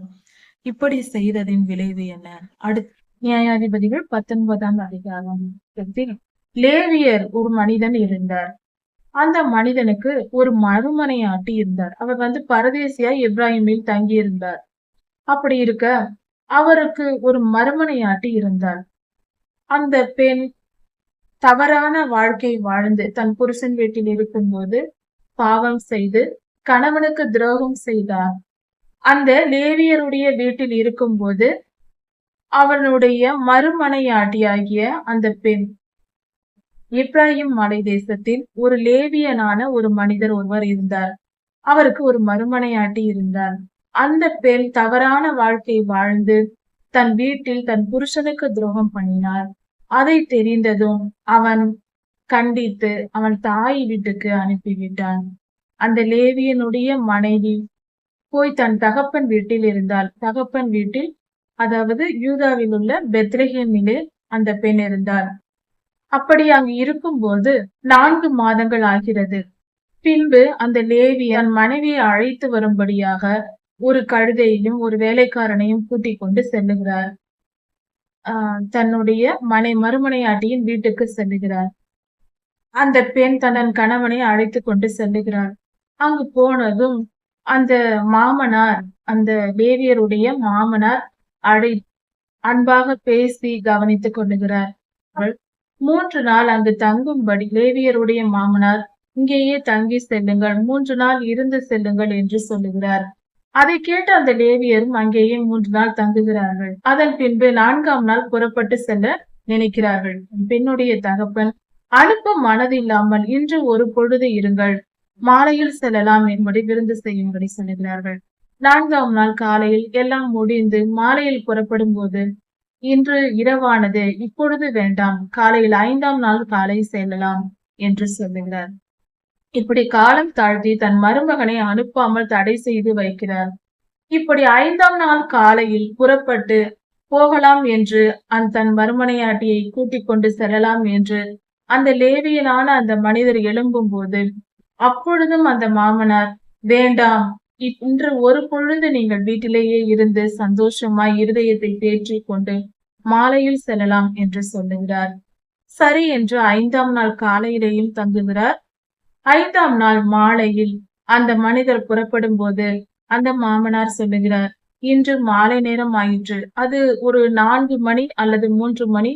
இப்படி செய்ததின் விளைவு என்ன? அடுத்த நியாயாதிபதிகள் 19ஆம் அதிகாரம். லேவியர் ஒரு மனிதன் இருந்தார். அந்த மனிதனுக்கு ஒரு மறுமனையாட்டி இருந்தார். அவர் பரதேசியா இப்ராஹிமில் தங்கி இருந்தார். அப்படி இருக்க அவருக்கு ஒரு மறுமனையாட்டி இருந்தார். அந்த பெண் தவறான வாழ்க்கை வாழ்ந்து தன் புருஷன் வீட்டில் இருக்கும்போது பாவம் செய்து கணவனுக்கு துரோகம் செய்தார். அந்த லேவியருடைய வீட்டில் இருக்கும்போது அவனுடைய மறுமனையாட்டியாகிய அந்த பெண் இப்ராஹிம் மலை தேசத்தில் ஒரு லேவியனான ஒரு மனிதர் ஒருவர் இருந்தார். அவருக்கு ஒரு மறுமனையாட்டி இருந்தார். அந்த பெண் தவறான வாழ்க்கை வாழ்ந்து தன் வீட்டில் தன் புருஷனுக்கு துரோகம் பண்ணினார். அதை தெரிந்ததும் அவன் கண்டித்து அவன் தாய் வீட்டுக்கு அனுப்பிவிட்டான். அந்த லேவியனுடைய மனைவி போய் தன் தகப்பன் வீட்டில் இருந்தாள். தகப்பன் வீட்டில், அதாவது யூதாவில் உள்ள பெத்லெகேமிலே அந்த பெண் இருந்தாள். அப்படி அங்கு இருக்கும்போது 4 மாதங்கள் ஆகிறது. பின்பு அந்த லேவியன் மனைவியை அழைத்து வரும்படியாக ஒரு கழுதையையும் ஒரு வேலைக்காரனையும் கூட்டிக் கொண்டு செல்லுகிறார். தன்னுடைய மறுமனையாட்டியின் வீட்டுக்கு செல்லுகிறார். அந்த பெண் தன் கணவனை அழைத்து கொண்டு செல்லுகிறார். அங்கு போனதும் அந்த மாமனார், அந்த லேவியருடைய மாமனார் அன்பாக பேசி கவனித்துக் கொள்ளுகிறார். 3 நாள் அங்கு தங்கும்படி லேவியருடைய மாமனார் இங்கேயே தங்கி செல்லுங்கள், 3 நாள் இருந்து செல்லுங்கள் என்று சொல்லுகிறார். அதை கேட்டு அந்த லேவியரும் அங்கேயே 3 நாள் தங்குகிறார்கள். அதன் பின்பு 4ஆம் நாள் புறப்பட்டு செல்ல நினைக்கிறார்கள். பெண்ணுடைய தகப்பன் அனுப்ப மனதில்லாமல் இன்று ஒரு பொழுது இருங்கள், மாலையில் செல்லலாம் என்பதை விருந்து செய்யும்படி சொல்லுகிறார்கள். 4ஆம் நாள் காலையில் எல்லாம் முடிந்து மாலையில் புறப்படும் போது, இன்று இரவானது, இப்பொழுது வேண்டாம், காலையில் 5ஆம் நாள் காலை செல்லலாம் என்று சொல்லுகிறார். இப்படி காலம் தாழ்த்தி தன் மருமகனை அனுப்பாமல் தடை செய்து வைக்கிறார். இப்படி 5ஆம் நாள் காலையில் புறப்பட்டு போகலாம் என்று தன் மறுமனையாட்டியை கூட்டிக் கொண்டு செல்லலாம் என்று அந்த லேவியனான அந்த மனிதர் எழும்பும் போது, அப்பொழுதும் அந்த மாமனார், வேண்டாம், இன்று ஒரு பொழுது நீங்கள் வீட்டிலேயே இருந்து சந்தோஷமாய் இருதயத்தை தேற்றிக் கொண்டு மாலையில் செல்லலாம் என்று சொல்லுகிறார். சரி என்று 5ஆம் நாள் காலையிலேயும் தங்குகிறார். 5ஆம் நாள் மாலையில் அந்த மனிதர் புறப்படும் போது அந்த மாமனார் சொல்லுகிறார், இன்று மாலை நேரம் ஆயிற்று, அது ஒரு 4 மணி அல்லது 3 மணி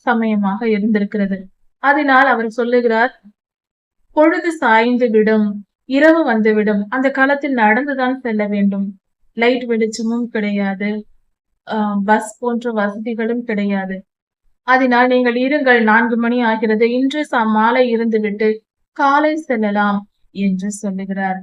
சமயமாக இருந்திருக்கிறது. அதனால் அவர் சொல்லுகிறார், பொழுது சாய்ந்து விடும், இரவு வந்துவிடும், அந்த காலத்தில் நடந்துதான் செல்ல வேண்டும், லைட் வெளிச்சமும் கிடையாது, பஸ் போன்ற வசதிகளும் கிடையாது. அதனால் நீங்கள் இருங்கள், 4 மணி ஆகிறது, இன்று மாலை இருந்துவிட்டு காலை செல்லலாம் என்று சொல்லுகிறார்.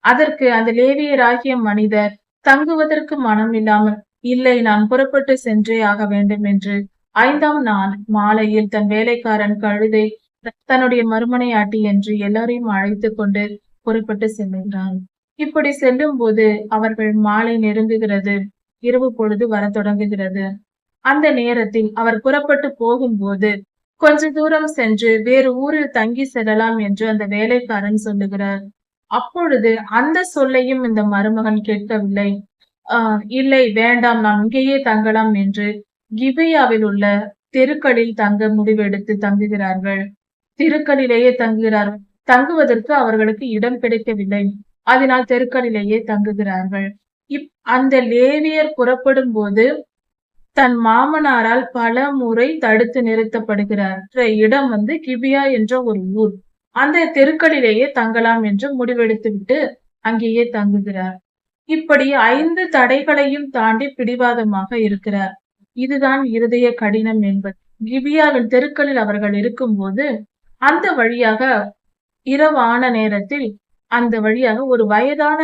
அதற்கு அந்த லேவியராகிய மனிதர் தங்குவதற்கு மனம் இல்லாமல், இல்லை, நான் புறப்பட்டு சென்றே ஆக வேண்டும் என்று 5ஆம் நாள் மாலையில் தன் வேலைக்காரன், கழுதை, தன்னுடைய மறுமனையாட்டி என்று எல்லாரையும் அழைத்து கொண்டு புறப்பட்டு செல்லுகிறான். இப்படி செல்லும் போது அவர்கள் மாலை நெருங்குகிறது, இரவு பொழுது வர தொடங்குகிறது. அந்த நேரத்தில் அவர் புறப்பட்டு போகும்போது கொஞ்ச தூரம் சென்று வேறு ஊரில் தங்கி செல்லலாம் என்று அந்த வேலைக்காரன் சொல்லுகிறார். அப்பொழுது அந்த சொல்லையும் இந்த மருமகன் கேட்கவில்லை. இல்லை வேண்டாம், நாம் இங்கேயே தங்கலாம் என்று கிபெயாவில் உள்ள தெருக்களில் தங்க முடிவெடுத்து தங்குகிறார்கள். தெருக்களிலேயே தங்குகிறார்கள். தங்குவதற்கு அவர்களுக்கு இடம் கிடைக்கவில்லை. அதனால் தெருக்களிலேயே தங்குகிறார்கள். அந்த லேவியர் புறப்படும்போது தன் மாமனாரால் பல முறை தடுத்து நிறுத்தப்படுகிறார். இடம் கிபியா என்ற ஒரு ஊர். அந்த தெருக்களிலேயே தங்கலாம் என்று முடிவெடுத்துவிட்டு அங்கேயே தங்குகிறார். இப்படி 5 தடைகளையும் தாண்டி பிடிவாதமாக இருக்கிறார். இதுதான் இருதய கடினம் என்பது. கிபியாவின் தெருக்களில் அவர்கள் இருக்கும்போது அந்த வழியாக இரவான நேரத்தில் அந்த வழியாக ஒரு வயதான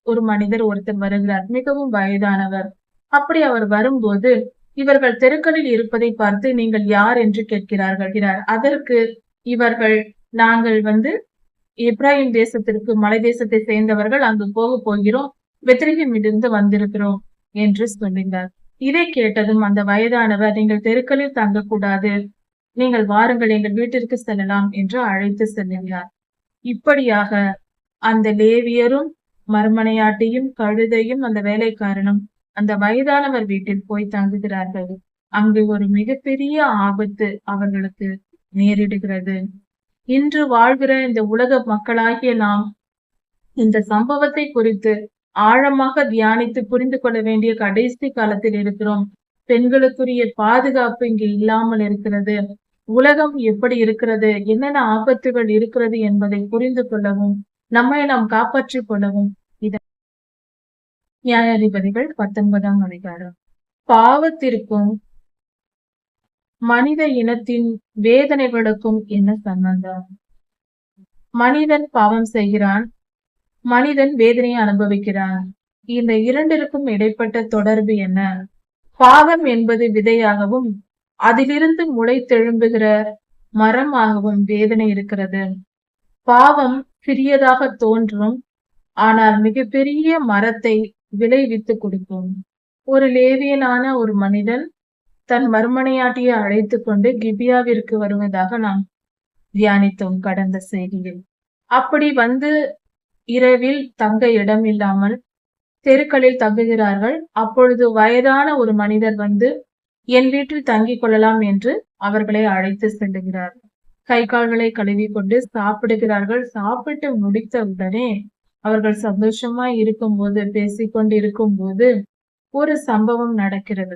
ஒரு மனிதர் ஒருத்தர் வருகிறார். மிகவும் வயதானவர். அப்படி அவர் வரும்போது இவர்கள் தெருக்களில் இருப்பதை பார்த்து நீங்கள் யார் என்று கேட்கிறார்கள். அதற்கு இவர்கள் நாங்கள் எப்ராயிம் தேசத்திற்கு மலை தேசத்தை சேர்ந்தவர்கள், அங்கு போகிறோம், பெத்லகேமிலிருந்து வந்திருக்கிறோம் என்று சொல்லுகிறார். இதை கேட்டதும் அந்த வயதானவர், நீங்கள் தெருக்களில் தங்கக்கூடாது, நீங்கள் வாருங்கள், எங்கள் வீட்டிற்கு செல்லலாம் என்று அழைத்து செல்லுகிறார். இப்படியாக அந்த லேவியரும் மறுமனையாட்டியும் கழுதையும் அந்த வேலைக்காரனும் அந்த வயதானவர் வீட்டில் போய் தங்குகிறார்கள். அங்கு ஒரு மிகப்பெரிய ஆபத்து அவர்களுக்கு நேரிடுகிறது. இன்று வாழ்கிற இந்த உலக மக்களாகிய நாம் இந்த சம்பவத்தை குறித்து ஆழமாக தியானித்து புரிந்து கொள்ள வேண்டிய கடைசி காலத்தில் இருக்கிறோம். பெண்களுக்குரிய பாதுகாப்பு இங்கு இல்லாமல் இருக்கிறது. உலகம் எப்படி இருக்கிறது, என்னென்ன ஆபத்துகள் இருக்கிறது என்பதை புரிந்து கொள்ளவும் நம்மை நாம் காப்பாற்றிக் கொள்ளவும் நியாயாதிபதிகள் 19ஆம் அதிகாரம். பாவத்திற்கும் மனித இனத்தின் வேதனைகளுக்கும் என்ன சம்பந்தம்? மனிதன் பாவம் செய்கிறான், மனிதன் வேதனையை அனுபவிக்கிறான். இந்த இரண்டிற்கும் இடைப்பட்ட தொடர்பு என்ன? பாவம் என்பது விதையாகவும் அதிலிருந்து முளைத்தெழும்புகிற மரமாகவும் வேதனை இருக்கிறது. பாவம் சிறியதாக தோன்றும், ஆனால் மிகப்பெரிய மரத்தை விளைவித்து கொடுக்கும். ஒரு லேவியனான ஒரு மனிதன் தன் மறுமனையாட்டியை அழைத்து கொண்டு கிபியாவிற்கு வருவதாக நாம் தியானித்தோம் கடந்த செய்தியில். அப்படி இரவில் தங்க இடம் இல்லாமல் தெருக்களில் தங்குகிறார்கள். அப்பொழுது வயதான ஒரு மனிதர் என் வீட்டில் தங்கிக் கொள்ளலாம் என்று அவர்களை அழைத்து செல்லுகிறார். கை கால்களை கழுவி கொண்டு சாப்பிடுகிறார்கள். சாப்பிட்டு முடித்த உடனே அவர்கள் சந்தோஷமாய் இருக்கும்போது, பேசிக்கொண்டு இருக்கும்போது ஒரு சம்பவம் நடக்கிறது.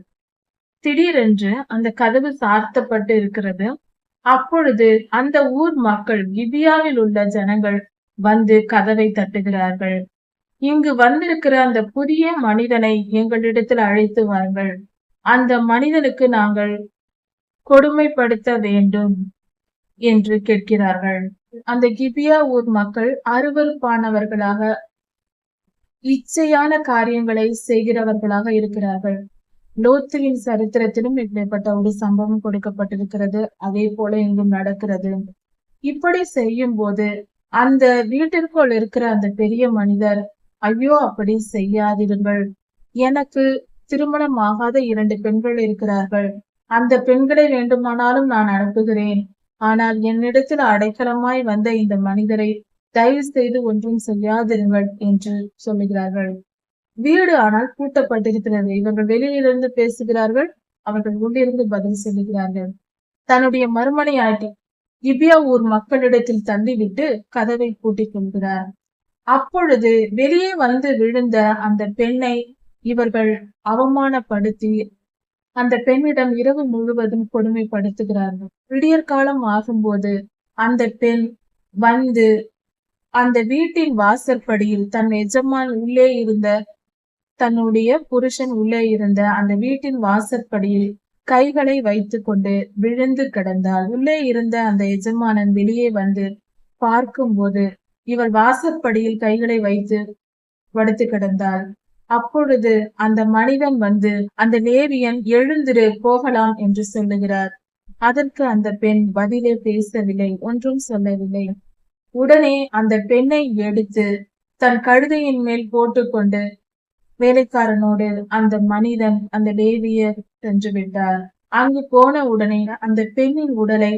திடீரென்று அந்த கதவு சார்த்தப்பட்டு இருக்கிறது. அப்பொழுது அந்த ஊர் மக்கள், கிபியாவில் உள்ள ஜனங்கள் கதவை தட்டுகிறார்கள். இங்கு வந்திருக்கிற அந்த புதிய மனிதனை எங்களிடத்தில் அழைத்து வாருங்கள், அந்த மனிதனுக்கு நாங்கள் கொடுமைப்படுத்த வேண்டும் என்று கேட்கிறார்கள். அந்த கிபியா ஊர் மக்கள் அருவருப்பானவர்களாக, இச்சையான காரியங்களை செய்கிறவர்களாக இருக்கிறார்கள். லோத்துவின் சரித்திரத்திலும் இப்படிப்பட்ட ஒரு சம்பவம் கொடுக்கப்பட்டிருக்கிறது. அதே போல இங்கும் நடக்கிறது. இப்படி செய்யும் போது அந்த வீட்டிற்குள் இருக்கிற அந்த பெரிய மனிதர், ஐயோ அப்படி செய்யாதிருங்கள், எனக்கு திருமணம் ஆகாத 2 பெண்கள் இருக்கிறார்கள், அந்த பெண்களை வேண்டுமானாலும் நான் அனுப்புகிறேன், ஆனால் என்னிடத்தில் அடைக்கலமாய் வந்த இந்த மனிதரை தயவு செய்து ஒன்றும் செய்யாதிருங்கள் என்று சொல்லுகிறார்கள். வீடு ஆனால் பூட்டப்பட்டிருக்கிறது. இவர்கள் வெளியிலிருந்து பேசுகிறார்கள், அவர்கள் உள்ளிருந்து பதில் சொல்லுகிறார்கள். தன்னுடைய மறுமனையாட்டி கிபியா ஊர் மக்களிடத்தில் தள்ளிவிட்டு கதவை பூட்டிக் கொள்கிறார். அப்பொழுது வெளியே விழுந்த அந்த பெண்ணை இவர்கள் அவமானப்படுத்தி அந்த பெண்ணிடம் இரவு முழுவதும் கொடுமைப்படுத்துகிறார்கள். விடியற்காலம் ஆகும்போது அந்த பெண் அந்த வீட்டின் வாசற்படியில் தன் எஜமான் உள்ளே இருந்த, தன்னுடைய புருஷன் உள்ளே இருந்த அந்த வீட்டின் வாசற்படியில் கைகளை வைத்து கொண்டு விழுந்து கிடந்தாள். உள்ளே இருந்த அந்த எஜமானன் வெளியே பார்க்கும்போது இவள் வாசற்படியில் கைகளை வைத்து படுத்து கிடந்தாள். அப்பொழுது அந்த மனிதன் அந்த லேவியன் எழுந்திரு போகலாம் என்று சொல்லுகிறார். அதற்கு அந்த பெண் பதிலே பேசவில்லை, ஒன்றும் சொல்லவில்லை. உடனே அந்த பெண்ணை எடுத்து தன் கழுதையின் மேல் போட்டுக்கொண்டு வேலைக்காரனோடு அந்த மனிதன், அந்த லேவியர் சென்று விட்டார். அங்கு போன உடனே அந்த பெண்ணின் உடலை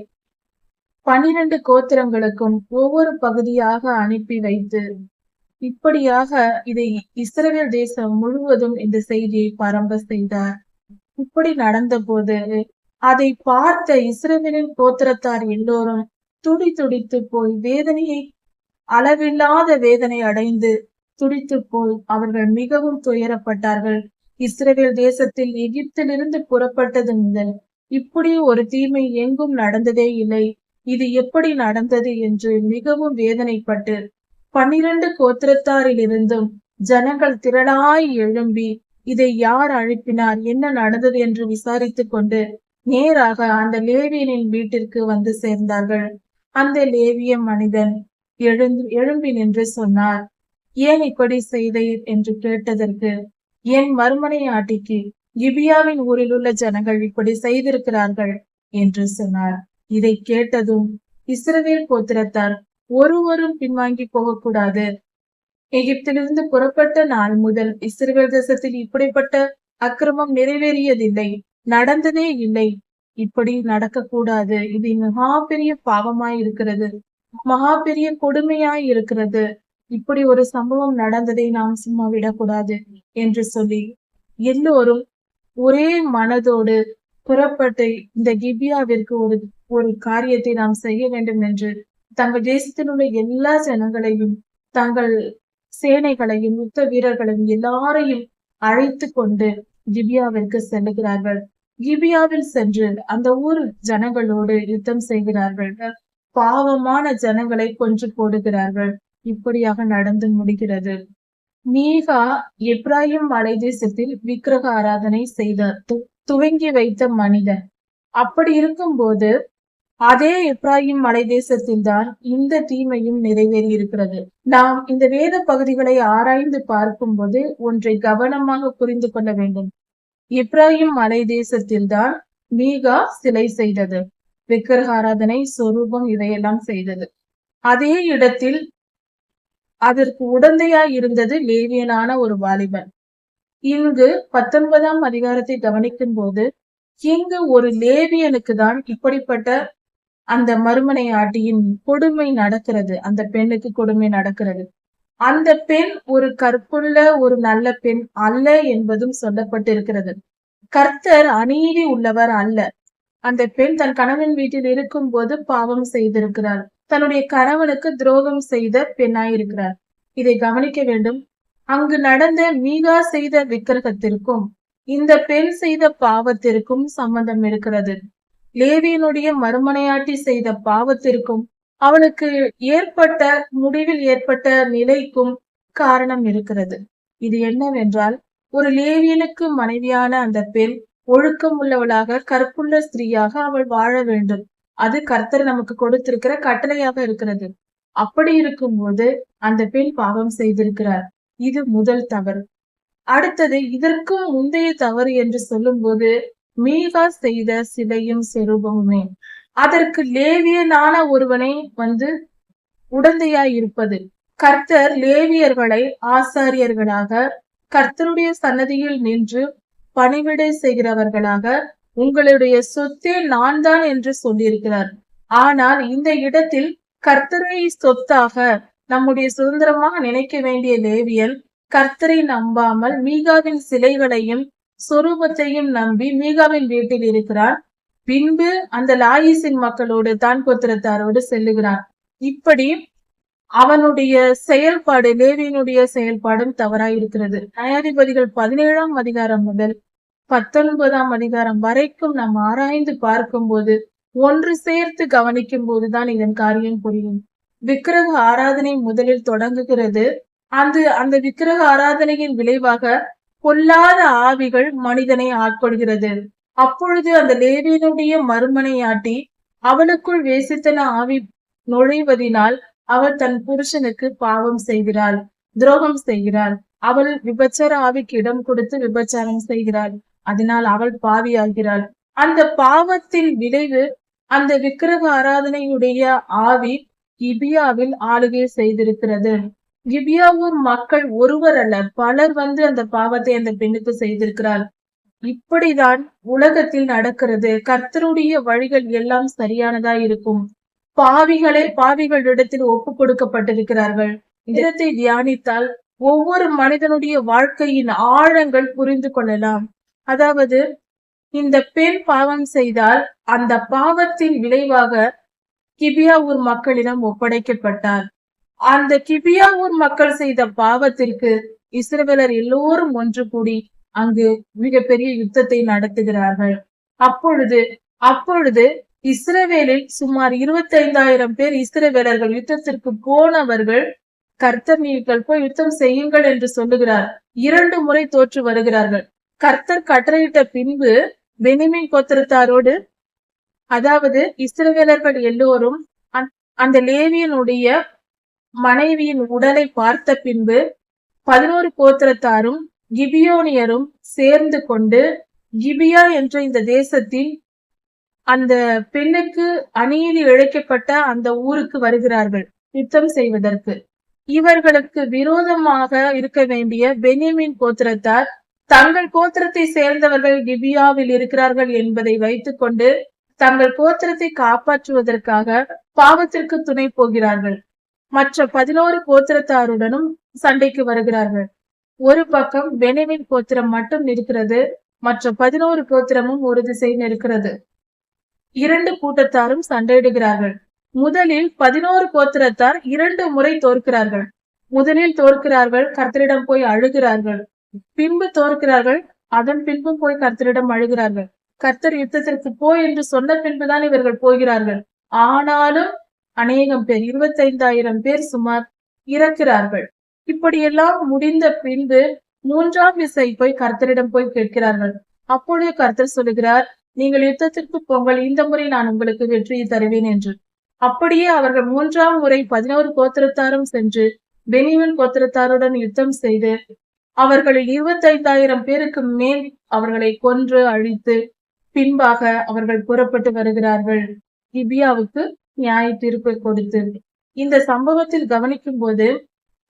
12 கோத்திரங்களுக்கும் ஒவ்வொரு பகுதியாக அனுப்பி வைத்து இப்படியாக இதை இஸ்ரவேல் தேசம் முழுவதும் இந்த செய்தியை பரம்ப செய்தார். இப்படி நடந்தபோது அதை பார்த்த இஸ்ரவேலின் கோத்திரத்தார் எல்லோரும் துடிதுடித்து போய் வேதனையை அளவில்லாத வேதனை அடைந்து துடித்து போய் அவர்கள் மிகவும் துயரப்பட்டார்கள். இஸ்ரவேல் தேசத்தில் எகிப்திலிருந்து புறப்பட்டது முதல் இப்படி ஒரு தீமை எங்கும் நடந்ததே இல்லை, இது எப்படி நடந்தது என்று மிகவும் வேதனைப்பட்டு 12 கோத்திரத்தாரிலிருந்தும் ஜனங்கள் திரளாய் எழும்பி இதை யார் அழுப்பினார், என்ன நடந்தது என்று விசாரித்துக் கொண்டு நேராக அந்த லேவியனின் வீட்டிற்கு வந்து சேர்ந்தார்கள். அந்த லேவிய மனிதன் எழும்பி நின்று சொன்னார், ஏன் இப்படி செய்தீர் என்று கேட்டதற்கு, என் மறுமனையாட்டிக்கு கிபியாவின் ஊரில் உள்ள ஜனங்கள் இப்படி செய்திருக்கிறார்கள் என்று சொன்னார். இதை கேட்டதும் இஸ்ரவேல் கோத்திரத்தார் ஒருவரும் பின்வாங்கி போகக்கூடாது. எகிப்திலிருந்து புறப்பட்ட நாள் முதல் இஸ்ரவேல் தேசத்தில் இப்படிப்பட்ட அக்கிரமம் நிறைவேறியதில்லை, நடந்ததே இல்லை. இப்படி நடக்கக்கூடாது. இது மகா பெரிய பாவமாய் இருக்கிறது, மகா பெரிய கொடுமையாய் இருக்கிறது. இப்படி ஒரு சம்பவம் நடந்ததை நாம் சும்மா விடக்கூடாது என்று சொல்லி எல்லோரும் ஒரே மனதோடு புறப்பட்டு இந்த கிபியாவிற்கு ஒரு காரியத்தை நாம் செய்ய வேண்டும் என்று தங்கள் தேசத்தில் உள்ள எல்லா ஜனங்களையும் தங்கள் சேனைகளையும் யுத்த வீரர்களையும் எல்லாரையும் அழைத்து கொண்டு கிபியாவிற்கு செல்லுகிறார்கள். கிபியாவில் சென்று அந்த ஊர் ஜனங்களோடு யுத்தம் செய்கிறார்கள். பாவமான ஜனங்களை கொன்று போடுகிறார்கள். இப்படியாக நடந்து முடிகிறது. மீகா எப்ராயிம் மலை தேசத்தில் விக்கிரக ஆராதனை செய்த துவங்கி வைத்த மனிதன். அப்படி இருக்கும்போது அதே எப்ராயிம் மலை தேசத்தில் தான் இந்த தீமையும் நிறைவேறி இருக்கிறது. நாம் இந்த வேத பகுதிகளை ஆராய்ந்து பார்க்கும்போது ஒன்றை கவனமாக புரிந்து கொள்ள வேண்டும். எப்ராயிம் மலை தேசத்தில் தான் மீகா சிலை செய்தது, விக்கிரக ஆராதனை, சொரூபம் இதையெல்லாம் செய்தது. அதே இடத்தில் அதற்கு உடந்தையாய் இருந்தது லேவியனான ஒரு வாலிபன். இங்கு 19ஆம் அதிகாரத்தை கவனிக்கும் போது இங்கு ஒரு லேவியனுக்கு தான் இப்படிப்பட்ட அந்த மறுமனை ஆட்டியின் கொடுமை நடக்கிறது. அந்த பெண்ணுக்கு கொடுமை நடக்கிறது. அந்த பெண் ஒரு கற்புள்ள ஒரு நல்ல பெண் அல்ல என்பதும் சொல்லப்பட்டிருக்கிறது. கர்த்தர் அநீதி உள்ளவர் அல்ல. அந்த பெண் தன் கணவன் வீட்டில் இருக்கும் போது பாவம் செய்திருக்கிறார். தன்னுடைய கணவனுக்கு துரோகம் செய்த பெண்ணாயிருக்கிறார். இதை கவனிக்க வேண்டும். அங்கு நடந்த மீகா செய்த விக்கிரகத்திற்கும் இந்த பெண் செய்த பாவத்திற்கும் சம்பந்தம் இருக்கிறது. லேவியனுடைய மறுமனையாட்டி செய்த பாவத்திற்கும் அவனுக்கு ஏற்பட்ட முடிவில் ஏற்பட்ட நிலைக்கும் காரணம் இருக்கிறது. இது என்னவென்றால், ஒரு லேவியனுக்கு மனைவியான அந்த பெண் ஒழுக்கம் உள்ளவளாக கற்புள்ள ஸ்திரீயாக அவள் வாழ வேண்டும். அது கர்த்தர் நமக்கு கொடுத்திருக்கிற கட்டளையாக இருக்கிறது. அப்படி இருக்கும்போது அந்த பெண் பாவம் செய்திருக்கிறார். இது முதல் தவறு. அடுத்தது இதற்கும் முந்தைய தவறு என்று சொல்லும் போது மீகா செய்த சிலையும் செரூபமுமே அதற்கு லேவியனான ஒருவனை உடந்தையாய் இருப்பது. கர்த்தர் லேவியர்களை ஆசாரியர்களாக கர்த்தருடைய சன்னதியில் நின்று பணிவிடை செய்கிறவர்களாக உங்களுடைய சொத்தே நான் தான் என்று சொல்லியிருக்கிறார். ஆனால் இந்த இடத்தில் கர்த்தரை சொத்தாக நம்முடைய சுதந்திரமாக நினைக்க வேண்டிய லேவியன் கர்த்தரை நம்பாமல் மீகாவின் சிலைகளையும் சொரூபத்தையும் நம்பி மீகாவின் வீட்டில் இருக்கிறான். பின்பு அந்த லாயிசின் மக்களோடு தான் கோத்திரத்தாரோடு செல்லுகிறான். இப்படி அவனுடைய செயல்பாடு, லேவியனுடைய செயல்பாடும் தவறாயிருக்கிறது. நியாயாதிபதிகள் 17ஆம் அதிகாரம் முதல் 19ஆம் அதிகாரம் வரைக்கும் நாம் ஆராய்ந்து பார்க்கும்போது ஒன்று சேர்த்து கவனிக்கும் போதுதான் இதன் காரியம் புரியும். விக்கிரக ஆராதனை முதலில் தொடங்குகிறது. அந்த விக்கிரக ஆராதனையின் விளைவாக பொல்லாத ஆவிகள் மனிதனை ஆட்கொள்கிறது. அப்பொழுது அந்த லேவியனுடைய மறுமனையாட்டி அவளுக்குள் வேசித்தன ஆவி நுழைவதினால் அவள் தன் புருஷனுக்கு பாவம் செய்கிறாள், துரோகம் செய்கிறாள். அவள் விபச்சார ஆவிக்கு இடம் கொடுத்து விபச்சாரம் செய்கிறாள். அதனால் அவள் பாவியாகிறாள். அந்த பாவத்தின் விளைவு அந்த விக்கிரக ஆராதனையுடைய ஆவி கிபியாவில் ஆளுகை செய்திருக்கிறது. கிபியாவூர் மக்கள் ஒருவர் அல்ல, பலர் அந்த பாவத்தை அந்த பெண்ணுக்கு செய்திருக்கிறார். இப்படிதான் உலகத்தில் நடக்கிறது. கர்த்தருடைய வழிகள் எல்லாம் சரியானதா இருக்கும். பாவிகளிடத்தில் ஒப்பு கொடுக்கப்பட்டிருக்கிறார்கள். இந்த இடத்தை தியானித்தால் ஒவ்வொரு மனிதனுடைய வாழ்க்கையின் ஆழங்கள் புரிந்து கொள்ளலாம். அதாவது இந்த பெண் பாவம் செய்தால் அந்த பாவத்தின் விளைவாக கிபியா ஊர் மக்களிடம் ஒப்படைக்கப்பட்டார். அந்த கிபியா ஊர் மக்கள் செய்த பாவத்திற்கு இஸ்ரவேலர் எல்லோரும் ஒன்று கூடி அங்கு மிகப்பெரிய யுத்தத்தை நடத்துகிறார்கள். அப்பொழுது இஸ்ரவேலில் சுமார் 25,000 பேர் இஸ்ரவேலர்கள் யுத்தத்திற்கு போனவர்கள் கர்த்தர் நீங்கள் போய் யுத்தம் செய்யுங்கள் என்று சொல்லுகிறார். 2 முறை தோற்று வருகிறார்கள். கர்த்தர் கட்டளையிட்ட பின்பு பென்யமீன் கோத்திரத்தாரோடு, அதாவது இஸ்ரவேலர்கள் எல்லோரும் அந்த லேவியனுடைய மனைவியின் உடலை பார்த்த பின்பு 11 கோத்திரத்தாரும் கிபியோனியரும் சேர்ந்து கொண்டு கிபியா என்ற இந்த தேசத்தில் அந்த பெண்ணுக்கு அநீதி இழைக்கப்பட்ட அந்த ஊருக்கு வருகிறார்கள் யுத்தம் செய்வதற்கு. இவர்களுக்கு விரோதமாக இருக்க வேண்டிய பென்யமீன் கோத்திரத்தார் தங்கள் கோத்திரத்தை சேர்ந்தவர்கள் கிபியாவில் இருக்கிறார்கள் என்பதை வைத்துக் கொண்டு தங்கள் கோத்திரத்தை காப்பாற்றுவதற்காக பாவத்திற்கு துணை போகிறார்கள். மற்ற 11 கோத்திரத்தாருடனும் சண்டைக்கு வருகிறார்கள். ஒரு பக்கம் பென்யமீன் கோத்திரம் மட்டும் இருக்கிறது, மற்ற 11 கோத்திரமும் ஒரு திசையில் இருக்கிறது. 2 கூட்டத்தாரும் சண்டையிடுகிறார்கள். முதலில் 11 கோத்திரத்தார் 2 முறை தோற்கிறார்கள். முதலில் தோற்கிறார்கள், கர்த்தரிடம் போய் அழுகிறார்கள். பின்பு தோற்கிறார்கள், அதன் பின்பும் போய் கர்த்தரிடம் அழுகிறார்கள். கர்த்தர் யுத்தத்திற்கு போய் என்று சொன்ன பின்புதான் இவர்கள் போகிறார்கள். ஆனாலும் அநேகம் பேர், 25,000 பேர் சுமார் இறக்கிறார்கள். இப்படியெல்லாம் முடிந்த பின்பு 3ஆம் விசை போய் கர்த்தரிடம் போய் கேட்கிறார்கள். அப்பொழுது கர்த்தர் சொல்லுகிறார், நீங்கள் யுத்தத்திற்கு போங்கள், இந்த முறை நான் உங்களுக்கு வெற்றியை தருவேன் என்று. அப்படியே அவர்கள் 3ஆம் முறை 11 கோத்திரத்தாரும் சென்று பென்யமீன் கோத்திரத்தாருடன் யுத்தம் செய்து அவர்களில் 25,000 பேருக்கு மேல் அவர்களை கொன்று அழித்து பின்பாக அவர்கள் புறப்பட்டு வருகிறார்கள் கிபியாவுக்கு நியாய தீர்ப்பை கொடுத்து. இந்த சம்பவத்தில் கவனிக்கும் போது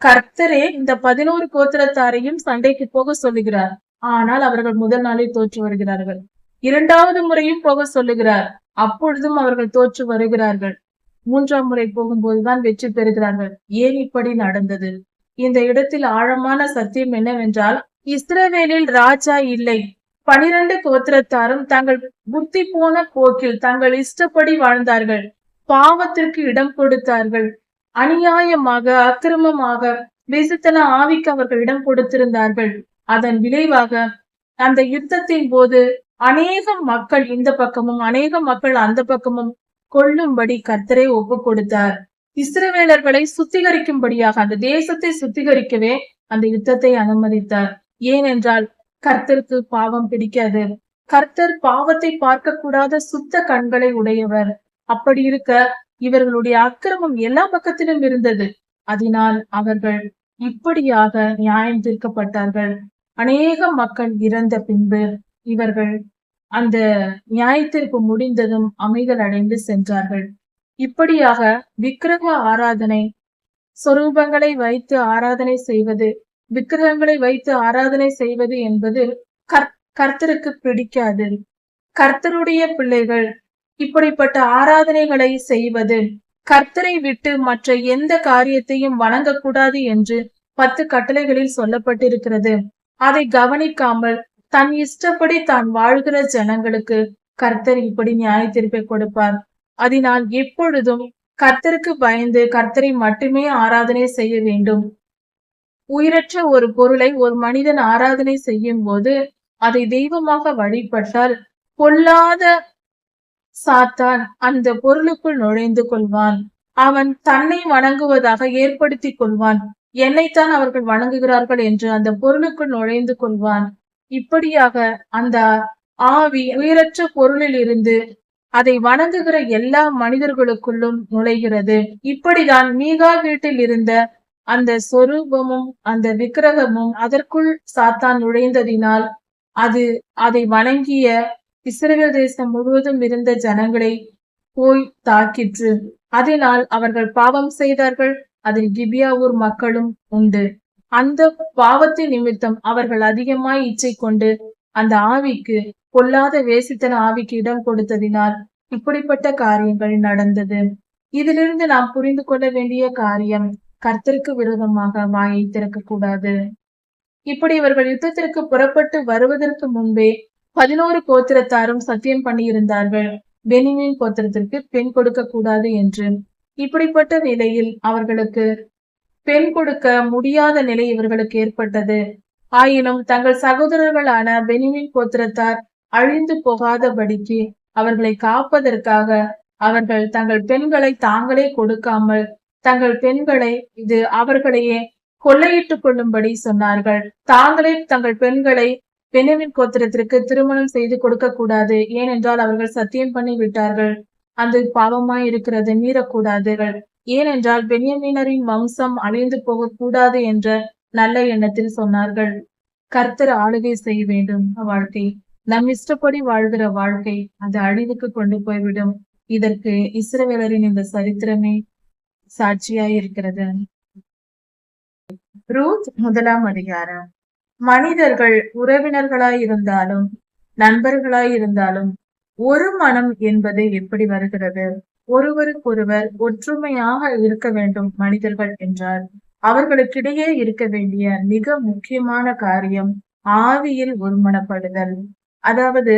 கர்த்தரே இந்த 11 கோத்திரத்தாரையும் சண்டைக்கு போக சொல்லுகிறார். ஆனால் அவர்கள் முதல் நாளில் தோற்று வருகிறார்கள். 2வது முறையும் போக சொல்லுகிறார். அப்பொழுதும் அவர்கள் தோற்று வருகிறார்கள். 3ஆம் முறை போகும்போதுதான் வெற்றி பெறுகிறார்கள். ஏன் இப்படி நடந்தது? இந்த இடத்தில் ஆழமான சத்தியம் என்னவென்றால், இஸ்ரவேலில் ராஜா இல்லை. 12 கோத்திரத்தாரும் தங்கள் புத்தி போன போக்கில் தங்கள் இஷ்டப்படி வாழ்ந்தார்கள். பாவத்திற்கு இடம் கொடுத்தார்கள். அநியாயமாக, அக்கிரமமாக, வேசித்தன ஆவிக்கு அவர்கள் இடம் கொடுத்திருந்தார்கள். அதன் விளைவாக அந்த யுத்தத்தின் போது அநேக மக்கள் இந்த பக்கமும் அநேக மக்கள் அந்த பக்கமும் கொல்லும்படி கர்த்தரே ஒப்பு கொடுத்தார். இஸ்ரவேலர்களை சுத்திகரிக்கும்படியாக, அந்த தேசத்தை சுத்திகரிக்கவே அந்த யுத்தத்தை அனுமதித்தார். ஏனென்றால் கர்த்தருக்கு பாவம் பிடிக்காது. கர்த்தர் பாவத்தை பார்க்க கூடாத சுத்த கண்களை உடையவர். அப்படி இருக்க இவர்களுடைய அக்கிரமம் எல்லா பக்கத்திலும் இருந்தது. அதனால் அவர்கள் இப்படியாக நியாயம் தீர்க்கப்பட்டார்கள். அநேக மக்கள் இறந்த பின்பு இவர்கள் அந்த நியாயத்தீர்ப்பு முடிந்ததும் அமைதல் அடைந்து சென்றார்கள். இப்படியாக விக்கிரக ஆராதனை, சொரூபங்களை வைத்து ஆராதனை செய்வது, விக்கிரகங்களை வைத்து ஆராதனை செய்வது என்பது கர்த்தருக்கு பிடிக்காது. கர்த்தருடைய பிள்ளைகள் இப்படிப்பட்ட ஆராதனைகளை செய்வது, கர்த்தரை விட்டு மற்ற எந்த காரியத்தையும் வணங்கக்கூடாது என்று 10 கட்டளைகளில் சொல்லப்பட்டிருக்கிறது. அதை கவனிக்காமல் தன் இஷ்டப்படி தான் வாழ்கிற ஜனங்களுக்கு கர்த்தர் இப்படி நியாய தீர்ப்பை கொடுப்பார். அதனால் எப்பொழுதும் கர்த்தருக்கு பயந்து கர்த்தரை மட்டுமே ஆராதனை செய்ய வேண்டும். உயிரற்ற ஒரு பொருளை ஒரு மனிதன் ஆராதனை செய்யும் போது அதை தெய்வமாக வழிபட்டால் பொல்லாத சாத்தான் அந்த பொருளுக்குள் நுழைந்து கொள்வான். அவன் தன்னை வணங்குவதாக ஏற்படுத்தி கொள்வான். என்னைத்தான் அவர்கள் வணங்குகிறார்கள் என்று அந்த பொருளுக்குள் நுழைந்து கொள்வான். இப்படியாக அந்த ஆவி உயிரற்ற பொருளில் இருந்து அதை வணங்குகிற எல்லா மனிதர்களுக்குள்ளும் நுழைகிறது. இப்படிதான் மீகா வீட்டில் இருந்த அந்த சொரூபமும் அந்த விக்கிரகமும் அதற்குள் சாத்தான் நுழைந்ததினால் அதை வணங்கிய இஸ்ரவேல் தேசம் முழுவதும் இருந்த ஜனங்களை போய் தாக்கிற்று. அதனால் அவர்கள் பாவம் செய்தார்கள். அதில் கிபியா ஊர் மக்களும் உண்டு. அந்த பாவத்தின் நிமித்தம் அவர்கள் அதிகமாய் இச்சை கொண்டு அந்த ஆவிக்கு, பொல்லாத வேசித்தன ஆவிக்கு இடம் கொடுத்ததினால் இப்படிப்பட்ட காரியங்கள் நடந்தது. இதிலிருந்து நாம் புரிந்து கொள்ள வேண்டிய காரியம், கர்த்தருக்கு விரோதமாக வாயை திறக்க கூடாது. இப்படி இவர்கள் யுத்தத்திற்கு புறப்பட்டு வருவதற்கு முன்பே 11 கோத்திரத்தாரும் சத்தியம் பண்ணியிருந்தார்கள், பென்யமீன் கோத்திரத்திற்கு பெண் கொடுக்க கூடாது என்று. இப்படிப்பட்ட நிலையில் அவர்களுக்கு பெண் கொடுக்க முடியாத நிலை இவர்களுக்கு ஏற்பட்டது. ஆயினும் தங்கள் சகோதரர்களான பென்யமீன் கோத்திரத்தார் அழிந்து போகாதபடிக்கு அவர்களை காப்பதற்காக அவர்கள் தங்கள் பெண்களை தாங்களே கொடுக்காமல் தங்கள் பெண்களை இது அவர்களையே கொள்ளையிட்டுக் கொள்ளும்படி சொன்னார்கள். தாங்களே தங்கள் பெண்களை பென்யமீன் கோத்திரத்திற்கு திருமணம் செய்து கொடுக்க கூடாது, ஏனென்றால் அவர்கள் சத்தியம் பண்ணி விட்டார்கள், அது பாவமாய் இருக்கிறது, மீறக்கூடாது. ஏனென்றால் பென்யமீனரின் வம்சம் அழிந்து போகக்கூடாது என்ற நல்ல எண்ணத்தில் சொன்னார்கள். கர்த்தர் ஆளுகை செய்ய வேண்டும் வாழ்க்கை, நம் இஷ்டப்படி வாழ்கிற வாழ்க்கை அது அழிவுக்கு கொண்டு போய்விடும். இதற்கு இஸ்ரவேலரின் இந்த சரித்திரமே சாட்சியாய் இருக்கிறது. ரூத் 1ஆம் அதிகாரம். மனிதர்கள் உறவினர்களாய் இருந்தாலும் நண்பர்களாய் இருந்தாலும் ஒரு மனம் என்பது எப்படி வருகிறது? ஒருவருக்கொருவர் ஒற்றுமையாக இருக்க வேண்டும் மனிதர்கள் என்றால் அவர்களுக்கிடையே இருக்க வேண்டிய மிக முக்கியமான காரியம் ஆவியில் ஒருமனப்படுதல். அதாவது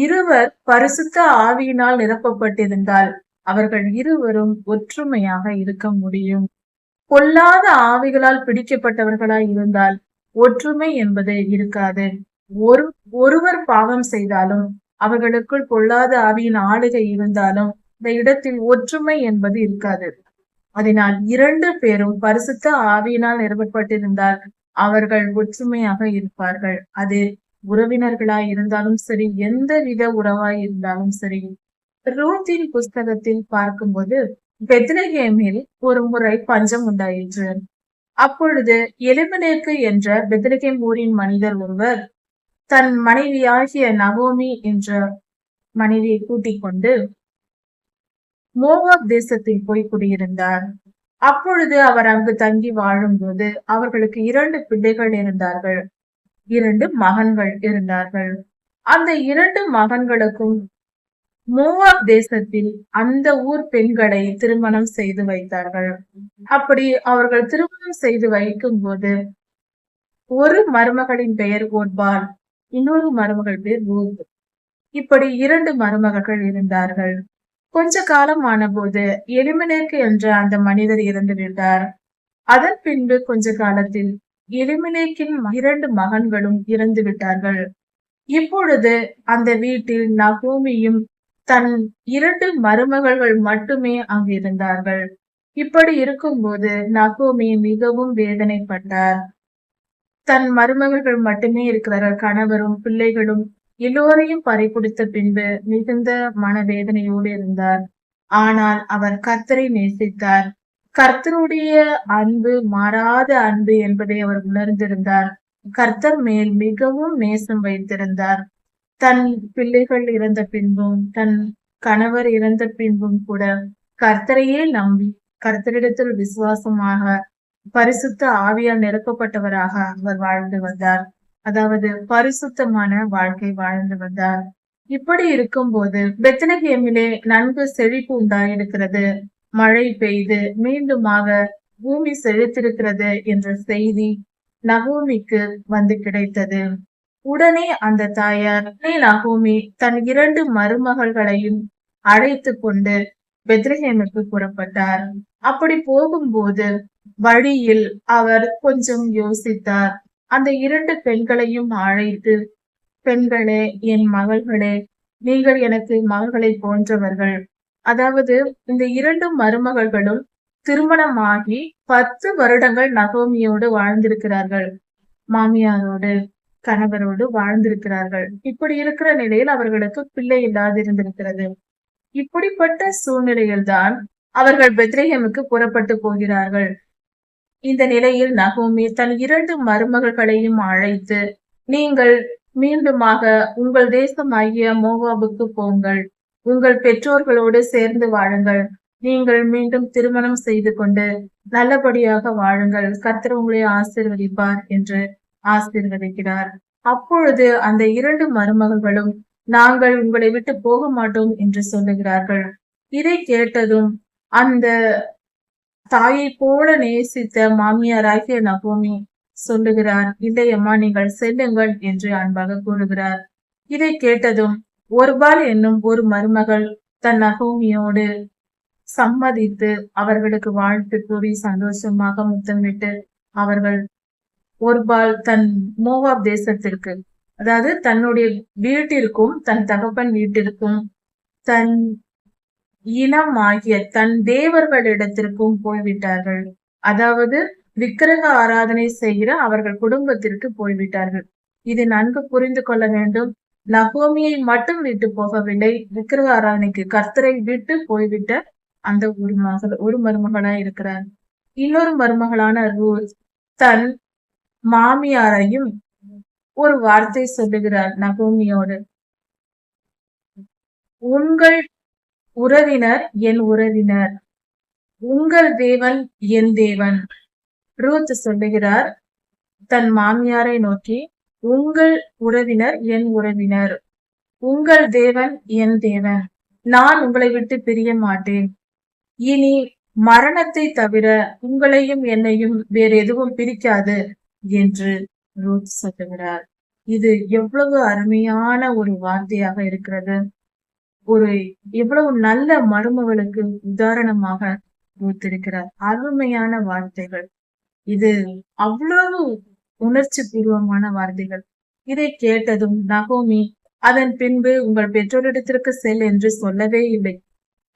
இருவர் பரிசுத்த ஆவியினால் நிரப்பப்பட்டிருந்தால் அவர்கள் இருவரும் ஒற்றுமையாக இருக்க முடியும். பொல்லாத ஆவிகளால் பிடிக்கப்பட்டவர்களாய் இருந்தால் ஒற்றுமை என்பது இருக்காது. ஒருவர் பாவம் செய்தாலும் அவர்களுக்குள் பொல்லாத ஆவியின் ஆளுகை இருந்தாலும் இந்த இடத்தில் ஒற்றுமை என்பது இருக்காது. அதனால் 2 பேரும் பரிசுத்த ஆவியினால் நிரப்பப்பட்டிருந்தால் அவர்கள் ஒற்றுமையாக இருப்பார்கள். அது உறவினர்களாய் இருந்தாலும் சரி, எந்த வித உறவாய் இருந்தாலும் சரி. ரூத்தின் புஸ்தகத்தில் பார்க்கும்போது பெத்லகேமில் ஒரு முறை பஞ்சம் உண்டாயிற்று. அப்பொழுது எலிமெலேக்கு என்ற பெத்லகேம் ஊரின் மனிதர் ஒருவர் தன் மனைவியாகிய நகோமி என்ற மனைவியை கூட்டிக் கொண்டு மோவாப் தேசத்தில் போய் குடியிருந்தார். அப்பொழுது அவர் அங்கு தங்கி வாழும்போது அவர்களுக்கு 2 பிள்ளைகள் இருந்தார்கள், 2 மகன்கள் இருந்தார்கள். அந்த 2 மகன்களுக்கும் மோவாப் தேசத்தில் அந்த ஊர் பெண்களை திருமணம் செய்து வைத்தார்கள். அப்படி அவர்கள் திருமணம் செய்து வைக்கும் போது ஒரு மருமகளின் பெயர் ஒர்பால், இன்னொரு மருமகள் பேர் ரூத். இப்படி 2 மருமகர்கள் இருந்தார்கள். கொஞ்ச காலம் ஆனபோது எலிமெலேக்கு என்ற அந்த மனிதர் இறந்து விட்டார். அதன் பின்பு கொஞ்ச காலத்தில் எலிமெலேக்கின் 2 மகன்களும் இறந்து விட்டார்கள். இப்பொழுது அந்த வீட்டில் நகோமியும் தன் 2 மருமகள்கள் மட்டுமே அங்கு இருந்தார்கள். இப்படி இருக்கும்போது நகோமி மிகவும் வேதனைப்பட்டார். தன் மருமகள்கள் மட்டுமே இருக்கிறார்கள், கணவரும் பிள்ளைகளும் எல்லோரையும் பறிகொடுத்த பின்பு மிகுந்த மனவேதனையோடு இருந்தார். ஆனால் அவர் கர்த்தரை நேசித்தார். கர்த்தருடைய அன்பு மாறாத அன்பு என்பதை அவர் உணர்ந்திருந்தார். கர்த்தர் மேல் மிகவும் நேசம் வைத்திருந்தார். தன் பிள்ளைகள் இறந்த பின்பும் தன் கணவர் இறந்த பின்பும் கூட கர்த்தரையே நம்பி கர்த்தரிடத்தில் விசுவாசமாக பரிசுத்த ஆவியால் நிரப்பப்பட்டவராக அவர் வாழ்ந்து வந்தார். அதாவது பரிசுத்தமான வாழ்க்கை வாழ்ந்து வந்தார். இப்படி இருக்கும்போது பெத்லகேமிலே நன்கு செழிப்பு உண்டாயிருக்கிறது, மழை பெய்து மீண்டுமாக பூமி செழித்திருக்கிறது என்ற செய்தி நகோமிக்கு வந்து கிடைத்தது. உடனே அந்த தாயார் நகோமி தன் 2 மருமகள்களையும் அழைத்து கொண்டு பெத்லகேமுக்கு புறப்பட்டார். அப்படி போகும்போது வழியில் அவர் கொஞ்சம் யோசித்தார். அந்த 2 பெண்களையும் அழைத்து, பெண்களே, என் மகள்களே, நீங்கள் எனக்கு மகள்களை போன்றவர்கள். அதாவது இந்த 2 மருமகள்களும் திருமணமாகி 10 வருடங்கள் நகோமியோடு வாழ்ந்திருக்கிறார்கள், மாமியாரோடு கணவரோடு வாழ்ந்திருக்கிறார்கள். இப்படி இருக்கிற நிலையில் அவர்களுக்கு பிள்ளை இல்லாதிருந்திருக்கிறது. இப்படிப்பட்ட சூழ்நிலையில்தான் அவர்கள் பெத்லகேமுக்கு புறப்பட்டு போகிறார்கள். இந்த நிலையில் நகோமி தன் 2 மருமகள்களையும் அழைத்து, நீங்கள் மீண்டுமாக உங்கள் தேசமாகிய மோவாபுக்கு போங்கள், உங்கள் பெற்றோர்களோடு சேர்ந்து வாழுங்கள், நீங்கள் மீண்டும் திருமணம் செய்து கொண்டு நல்லபடியாக வாழுங்கள், கர்த்தர் உங்களை ஆசீர்வதிப்பார் என்று ஆசீர்வதிக்கிறார். அப்பொழுது அந்த 2 மருமகள்களும் நாங்கள் உங்களை விட்டு போக மாட்டோம் என்று சொல்லுகிறார்கள். இதை கேட்டதும் அந்த தாயை போல நேசித்த மாமியாராகிய நகோமி சொல்லுகிறார், இல்லையம்மா, நீங்கள் செல்லுங்கள் என்று அன்பாக கூறுகிறார். இதை கேட்டதும் ஒருபால் என்னும் ஒரு மருமகள் தன் நகோமியோடு சம்மதித்து அவர்களுக்கு வாழ்த்து கூறி சந்தோஷமாக முத்தமிட்டு அவர்கள் ஒருபால் தன் மோவாப் தேசத்திற்கு, அதாவது தன்னுடைய வீட்டிற்கும் தன் தகப்பன் வீட்டிற்கும் தன் இனமாகிய தன் தேவர்களிடத்திற்கும் போய்விட்டார்கள். அதாவது விக்கிரக ஆராதனை செய்கிற அவர்கள் குடும்பத்திற்கு போய்விட்டார்கள். இது நன்கு புரிந்து கொள்ள வேண்டும். நகோமியை மட்டும் விட்டு போகவில்லை, விக்கிரக ஆராதனைக்கு கர்த்தரை விட்டு போய்விட்ட அந்த ஒரு மருமகளா இருக்கிறார். இன்னொரு மருமகளான ரூத் தன் மாமியாரையும் ஒரு வார்த்தை சொல்லுகிறார் நகோமியோடு, உங்கள் உறவினர் என் உறவினர், உங்கள் தேவன் என் தேவன். ரூத் சொல்லுகிறார் தன் மாமியாரை நோக்கி, உங்கள் உறவினர் என் உறவினர், உங்கள் தேவன் என் தேவன், நான் உங்களை விட்டு பிரிய மாட்டேன். இனி மரணத்தை தவிர உங்களையும் என்னையும் வேறு எதுவும் பிரிக்காது என்று ரூத் சொல்லுகிறார். இது எவ்வளவு அருமையான ஒரு வார்த்தையாக இருக்கிறது. ஒரு எவ்வளவு நல்ல மருமகளுக்கு உதாரணமாக ரூத் அருமையான வார்த்தைகள். இது அவ்வளவு உணர்ச்சி பூர்வமான வார்த்தைகள். இதை கேட்டதும் நகோமி அதன் பின்பு உங்கள் பெற்றோரிடத்திற்கு செல் என்று சொல்லவே இல்லை.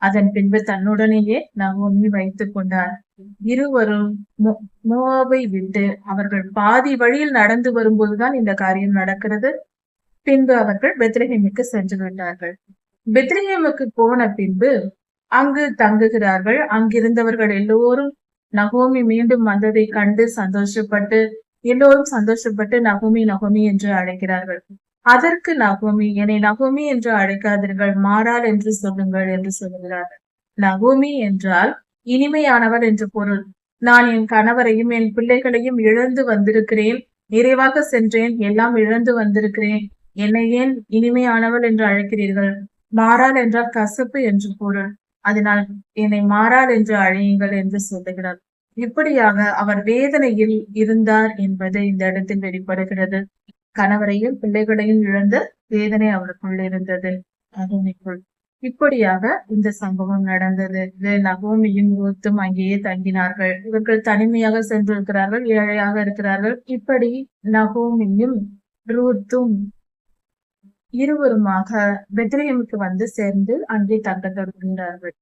அதன் பின்பு தன்னுடனேயே நகோமி வைத்துக் கொண்டார். இருவரும் மோவாபை விட்டு அவர்கள் பாதி வழியில் நடந்து வரும்போதுதான் இந்த காரியம் நடக்கிறது. பின்பு அவர்கள் பெத்லஹேமுக்கு சென்று விட்டார்கள். பெத்லஹேமுக்கு போன பின்பு அங்கு தங்குகிறார்கள். அங்கிருந்தவர்கள் எல்லோரும் நகோமி மீண்டும் வந்ததை கண்டு சந்தோஷப்பட்டு நகோமி நகோமி என்று அழைக்கிறார்கள். அதற்கு நகோமி, என்னை நகோமி என்று அழைக்காதீர்கள், மாறாள் என்று சொல்லுங்கள் என்று சொல்லுகிறார்கள். நகோமி என்றால் இனிமையானவள் என்று பொருள். நான் என் கணவரையும் என் பிள்ளைகளையும் இழந்து வந்திருக்கிறேன், நிறைவாக சென்றேன், எல்லாம் இழந்து வந்திருக்கிறேன், என்னை ஏன் இனிமையானவள் என்று அழைக்கிறீர்கள்? மாறாள் என்றால் கசப்பு என்று பொருள். அதனால் என்னை மாறாள் என்று அழையுங்கள் என்று சொல்லுகிறார். இப்படியாக அவர் வேதனையில் இருந்தார் என்பது இந்த இடத்தில் வெளிப்படுகிறது. கணவரையும் பிள்ளைகளையும் இழந்த வேதனை அவருக்குள் இருந்தது. நகோமிக்குள் இப்படியாக இந்த சம்பவம் நடந்தது. நகோமியும் ரூத்தும் அங்கேயே தங்கினார்கள். இவர்கள் தனிமையாக சென்றிருக்கிறார்கள், ஏழையாக இருக்கிறார்கள். இப்படி நகோமியும் ரூத்தும் இருவருமாக பெத்லஹேமுக்கு வந்து சேர்ந்து அங்கே தங்க தொடங்குகிறார்கள்.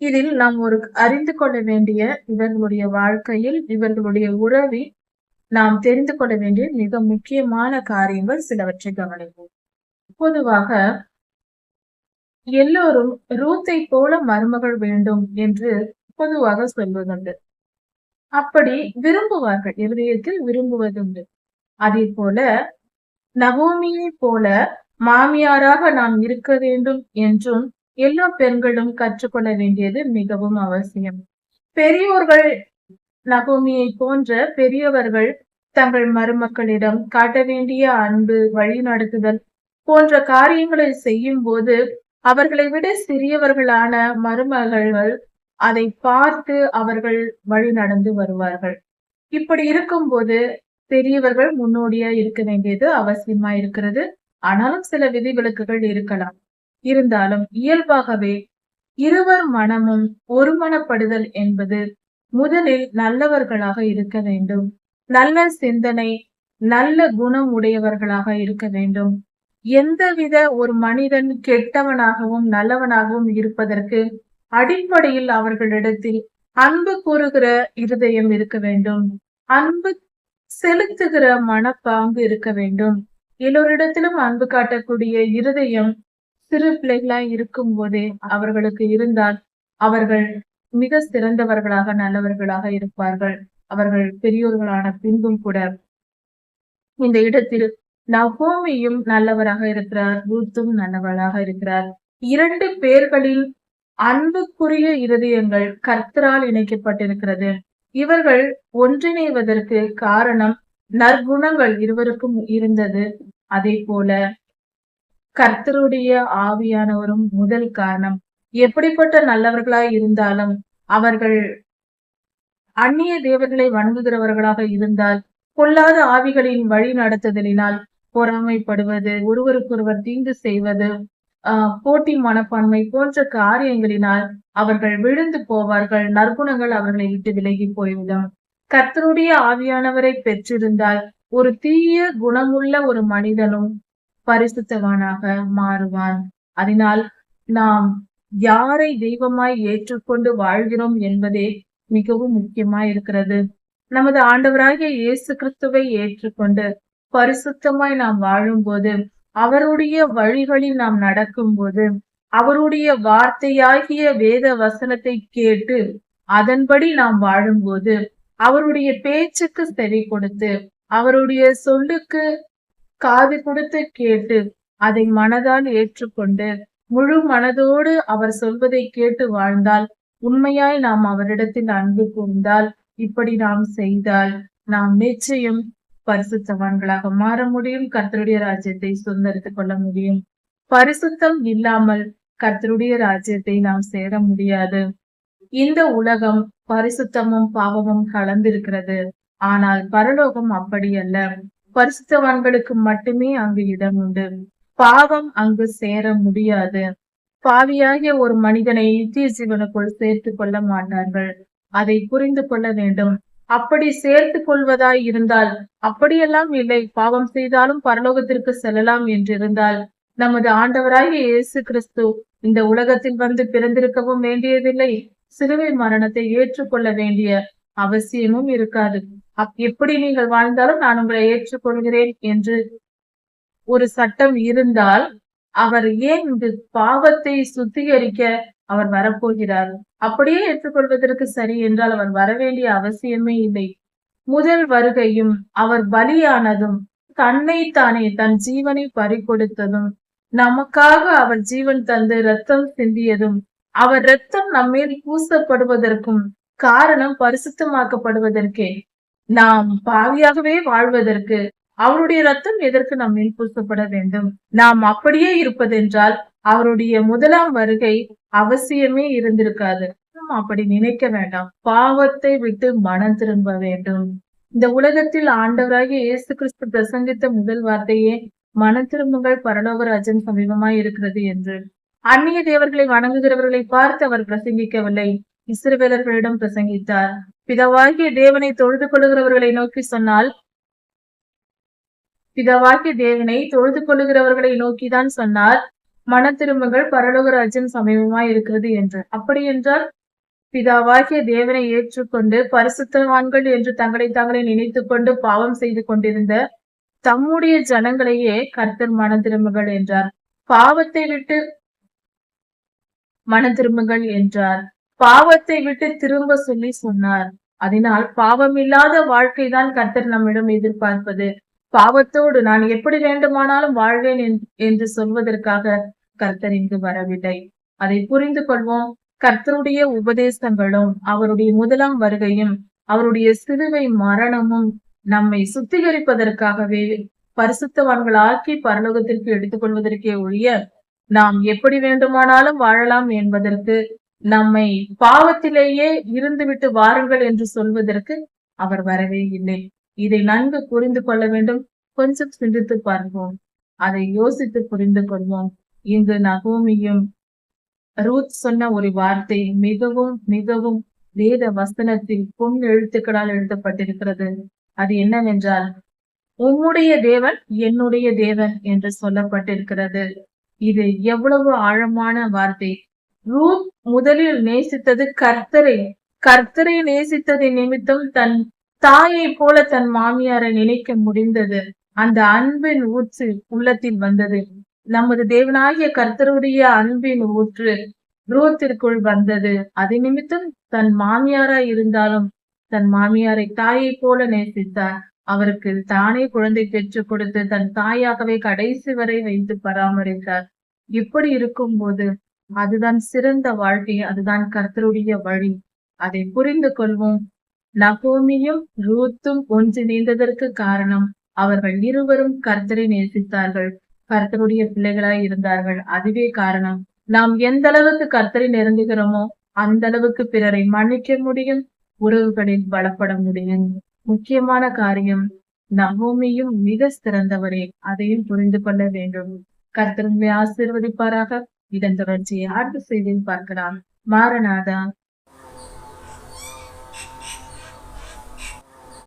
இதில் நாம் ஒரு அறிந்து கொள்ள வேண்டிய, இவர்களுடைய வாழ்க்கையில் இவர்களுடைய உறவில் நாம் தெரிந்து கொள்ள வேண்டிய மிக முக்கியமான காரியங்கள் சிலவற்றை கவனிப்போம். பொதுவாக எல்லோரும் ரூத்தை போல மருமகள் வேண்டும் என்று பொதுவாக சொல்வதுண்டு. அப்படி விரும்புவார்கள், இருதயத்தில் விரும்புவதுண்டு. அதே போல நகோமியை போல மாமியாராக நாம் இருக்க வேண்டும் என்றும் எல்லா பெண்களும் கற்றுக்கொள்ள வேண்டியது மிகவும் அவசியம். பெரியோர்கள், நகோமியை போன்ற பெரியவர்கள் தங்கள் மருமக்களிடம் காட்ட வேண்டிய அன்பு, வழி நடத்துதல் போன்ற காரியங்களை செய்யும் போது அவர்களை விட சிறியவர்களான மருமகள் அதை பார்த்து அவர்கள் வழி நடந்து வருவார்கள். இப்படி இருக்கும்போது பெரியவர்கள் முன்னோடியா இருக்க வேண்டியது அவசியமா இருக்கிறது. ஆனாலும் சில விதிவிலக்குகள் இருக்கலாம். இருந்தாலும் இயல்பாகவே இருவர் மனமும் ஒருமனப்படுதல் என்பது முதலில் நல்லவர்களாக இருக்க வேண்டும். நல்ல சிந்தனை, நல்ல குணம் உடையவர்களாக இருக்க வேண்டும். எந்தவித ஒரு மனிதன் கெட்டவனாகவும் நல்லவனாகவும் இருப்பதற்கு அடிப்படையில் அவர்களிடத்தில் அன்பு கூறுகிற இருதயம் இருக்க வேண்டும். அன்பு செலுத்துகிற மனப்பாங்கு இருக்க வேண்டும். எல்லோரிடத்திலும் அன்பு காட்டக்கூடிய இருதயம் சிறு பிள்ளைகளாய் இருக்கும் போதே அவர்களுக்கு இருந்தால் அவர்கள் மிக சிறந்தவர்களாக, நல்லவர்களாக இருப்பார்கள். அவர்கள் பெரியோர்களான பின்பும் கூட. இந்த இடத்தில் நகோமியும் நல்லவராக இருக்கிறார், ரூத்தும் நல்லவராக இருக்கிறார். இரண்டு பேர்களின் அன்புக்குரிய இருதயங்கள் கர்த்தரால் இணைக்கப்பட்டிருக்கிறது. இவர்கள் ஒன்றிணைவதற்கு காரணம் நற்குணங்கள் இருவருக்கும் இருந்தது. அதே போல கர்த்தருடைய ஆவியானவரும் முதல் காரணம். எப்படிப்பட்ட நல்லவர்களாய் இருந்தாலும் அவர்கள் அந்நிய தேவர்களை வணங்குகிறவர்களாக இருந்தால், பொல்லாத ஆவிகளின் வழி நடத்துதலினால் பொறாமைப்படுவது, ஒருவருக்கொருவர் தீங்கு செய்வது, போட்டி மனப்பான்மை போன்ற காரியங்களினால் அவர்கள் விழுந்து போவார்கள். நற்குணங்கள் அவர்களை விட்டு விலகி போய்விடும். கர்த்தருடைய ஆவியானவரை பெற்றிருந்தால் ஒரு தீய குணமுள்ள ஒரு மனிதனும் பரிசுத்தவானாக மாறுவான். அதனால் நாம் யாரை தெய்வமாய் ஏற்றுக்கொண்டு வாழ்கிறோம் என்பதே மிகவும் முக்கியமாய் இருக்கிறது. நமது ஆண்டவராகிய இயேசு கிறிஸ்துவை ஏற்றுக்கொண்டு பரிசுத்தமாய் நாம் வாழும்போது, அவருடைய வழிகளில் நாம் நடக்கும்போது, அவருடைய வார்த்தையாகிய வேத வசனத்தை கேட்டு அதன்படி நாம் வாழும்போது, அவருடைய பேச்சுக்கு செவி கொடுத்து, அவருடைய சொல்லுக்கு காது கொடுத்து கேட்டு அதை மனதால் ஏற்றுக்கொண்டு முழு மனதோடு அவர் சொல்வதை கேட்டு வாழ்ந்தால், உண்மையாய் நாம் அவரிடத்தில் அன்பு கூர்ந்தால், இப்படி நாம் செய்தால் நாம் நிச்சயம் பரிசுத்தவான்களாக மாற முடியும். கர்த்தருடைய ராஜ்யத்தை சுதந்திரித்துக் கொள்ள முடியும். பரிசுத்தம் இல்லாமல் கர்த்தருடைய ராஜ்யத்தை நாம் சேர முடியாது. இந்த உலகம் பரிசுத்தமும் பாவமும் கலந்திருக்கிறது. ஆனால் பரலோகம் அப்படி அல்ல. பரிசுத்தவான்களுக்கு மட்டுமே அங்கு இடம் உண்டு. பாவம் அங்கு சேர முடியாது. பாவியாகிய ஒரு மனிதனை நித்திய ஜீவனுக்குள் சேர்த்துக் கொள்ள மாட்டார்கள். அதை புரிந்து கொள்ள வேண்டும். அப்படி சேர்த்து கொள்வதாய் இருந்தால், அப்படியெல்லாம் இல்லை, பாவம் செய்தாலும் பரலோகத்திற்கு செல்லலாம் என்றிருந்தால், நமது ஆண்டவராகிய இயேசு கிறிஸ்து இந்த உலகத்தில் வந்து பிறந்திருக்கவும் வேண்டியதில்லை, சிலுவை மரணத்தை ஏற்றுக்கொள்ள வேண்டிய அவசியமும் இருக்காது. எப்படி நீங்கள் வாழ்ந்தாலும் நான் உங்களை ஏற்றுக்கொள்கிறேன் என்று ஒரு சட்டம் இருந்தால், அவர் ஏன் இந்த பாவத்தை சுத்திகரிக்க அவர் வரப்போகிறார்? அப்படியே ஏற்றுக்கொள்வதற்கு சரி என்றால் அவர் வரவேண்டிய அவசியமே இல்லை. முதல் வருகையும் அவர் பலியானதும், தன்னை தானே தன் ஜீவனை பறிகொடுத்ததும், நமக்காக அவர் ஜீவன் தந்து ரத்தம் சிந்தியதும், அவர் ரத்தம் நம்மேல் பூசப்படுவதற்கும் காரணம் பரிசுத்தமாக்கப்படுவதற்கே. நாம் பாவியாகவே வாழ்வதற்கு அவருடைய ரத்தம் எதற்கு நம்மேல் பூசப்பட வேண்டும்? நாம் அப்படியே இருப்பதென்றால் அவருடைய முதலாம் வருகை அவசியமே இருந்திருக்காது. அப்படி நினைக்க வேண்டாம். பாவத்தை விட்டு மனம் திரும்ப வேண்டும். இந்த உலகத்தில் ஆண்டவராகிய இயேசு கிறிஸ்து பிரசங்கித்த முதல் வார்த்தையே மனம் திரும்புங்கள், பரலோக ராஜ்யம் சமீபமாய் இருக்கிறது என்று. அந்நிய தேவர்களை வணங்குகிறவர்களை பார்த்து அவர் பிரசங்கிக்கவில்லை, இஸ்ரவேலர்களிடம் பிரசங்கித்தார். பிதாவாகிய தேவனை தொழுது கொள்ளுகிறவர்களை நோக்கி சொன்னால், பிதாவாகிய தேவனை தொழுது கொள்ளுகிறவர்களை நோக்கிதான் சொன்னார், மனம் திரும்புங்கள், பரலோக ராஜ்யம் சமீபமாய் இருக்கிறது என்று. அப்படி என்றால் பிதாவாகிய தேவனை ஏற்றுக்கொண்டு பரிசுத்தவான்கள் என்று தங்களை தாங்களே நினைத்துக் கொண்டு பாவம் செய்து கொண்டிருந்த தம்முடைய ஜனங்களையே கர்த்தர் மனம் திரும்புங்கள் என்றார். பாவத்தை விட்டு மனம் திரும்புங்கள் என்றார். பாவத்தை விட்டு திரும்ப சொல்லி சொன்னார். அதனால் பாவமில்லாத வாழ்க்கைதான் கர்த்தர் நம்மிடம் எதிர்பார்ப்பது. பாவத்தோடு நான் எப்படி வேண்டுமானாலும் வாழ்வேன் என்று சொல்வதற்காக கர்த்தர் இங்கு வரவில்லை. அதை புரிந்து கொள்வோம். கர்த்தருடைய உபதேசங்களும் அவருடைய முதலாம் வருகையும் அவருடைய சிலுவை மரணமும் நம்மை சுத்திகரிப்பதற்காகவே, பரிசுத்தவான்களாக்கி பரலோகத்திற்கு எடுத்துக் கொள்வதற்கே ஒழிய நாம் எப்படி வேண்டுமானாலும் வாழலாம் என்பதற்கு, நம்மை பாவத்திலேயே இருந்துவிட்டு வாருங்கள் என்று சொல்வதற்கு அவர் வரவே இல்லை. இதை நன்கு புரிந்து கொள்ள வேண்டும். கொஞ்சம் சிந்தித்து பார்ப்போம். அதை யோசித்து புரிந்து கொள்வோம். இங்கு நகோமியும் ரூத் சொன்ன ஒரு வார்த்தை மிகவும் மிகவும் வேத வசனத்தில் பொன் எழுத்துக்களால் எழுதப்பட்டிருக்கிறது. அது என்னவென்றால், உம்முடைய தேவன் என்னுடைய தேவன் என்று சொல்லப்பட்டிருக்கிறது. இது எவ்வளவு ஆழமான வார்த்தை! ரூத் முதலில் நேசித்தது கர்த்தரை. கர்த்தரை நேசித்ததின் நிமித்தம் தன் தாயை போல தன் மாமியாரை நினைக்க முடிந்தது. அந்த அன்பின் ஊற்று உள்ளத்தில் வந்தது. நமது தேவனாகிய கர்த்தருடைய அன்பின் ஊற்று ரூத்திற்குள் வந்தது. அது நிமித்தம் தன் மாமியாராய் இருந்தாலும் தன் மாமியாரை தாயை போல நேசித்தார். அவருக்கு தானே குழந்தை பெற்றுக் கொடுத்து தன் தாயாகவே கடைசி வரை வைத்து பராமரித்தார். இப்படி இருக்கும் போது அதுதான் சிறந்த வாழ்க்கை, அதுதான் கர்த்தருடைய வழி. அதை புரிந்து கொள்வோம். நகோமியும் ரூத்தும் ஒன்றிணைந்ததற்கு காரணம், அவர்கள் இருவரும் கர்த்தரை நேசித்தார்கள், கர்த்தருடைய பிள்ளைகளாய் இருந்தார்கள். அதுவே காரணம். நாம் எந்த அளவுக்கு கர்த்தரை நெருங்குகிறோமோ அந்த அளவுக்கு பிறரை மன்னிக்க முடியும், உறவுகளில் பலப்பட முடியும். முக்கியமான காரியம், நகோமியும் மிக சிறந்தவரே, அதையும் புரிந்து கொள்ள வேண்டும். கர்த்தர் உங்களை ஆசீர்வதிப்பாராக. இதன் தொடர்ச்சியை அடுத்த செய்தியில் பார்க்கலாம். மாரநாதா.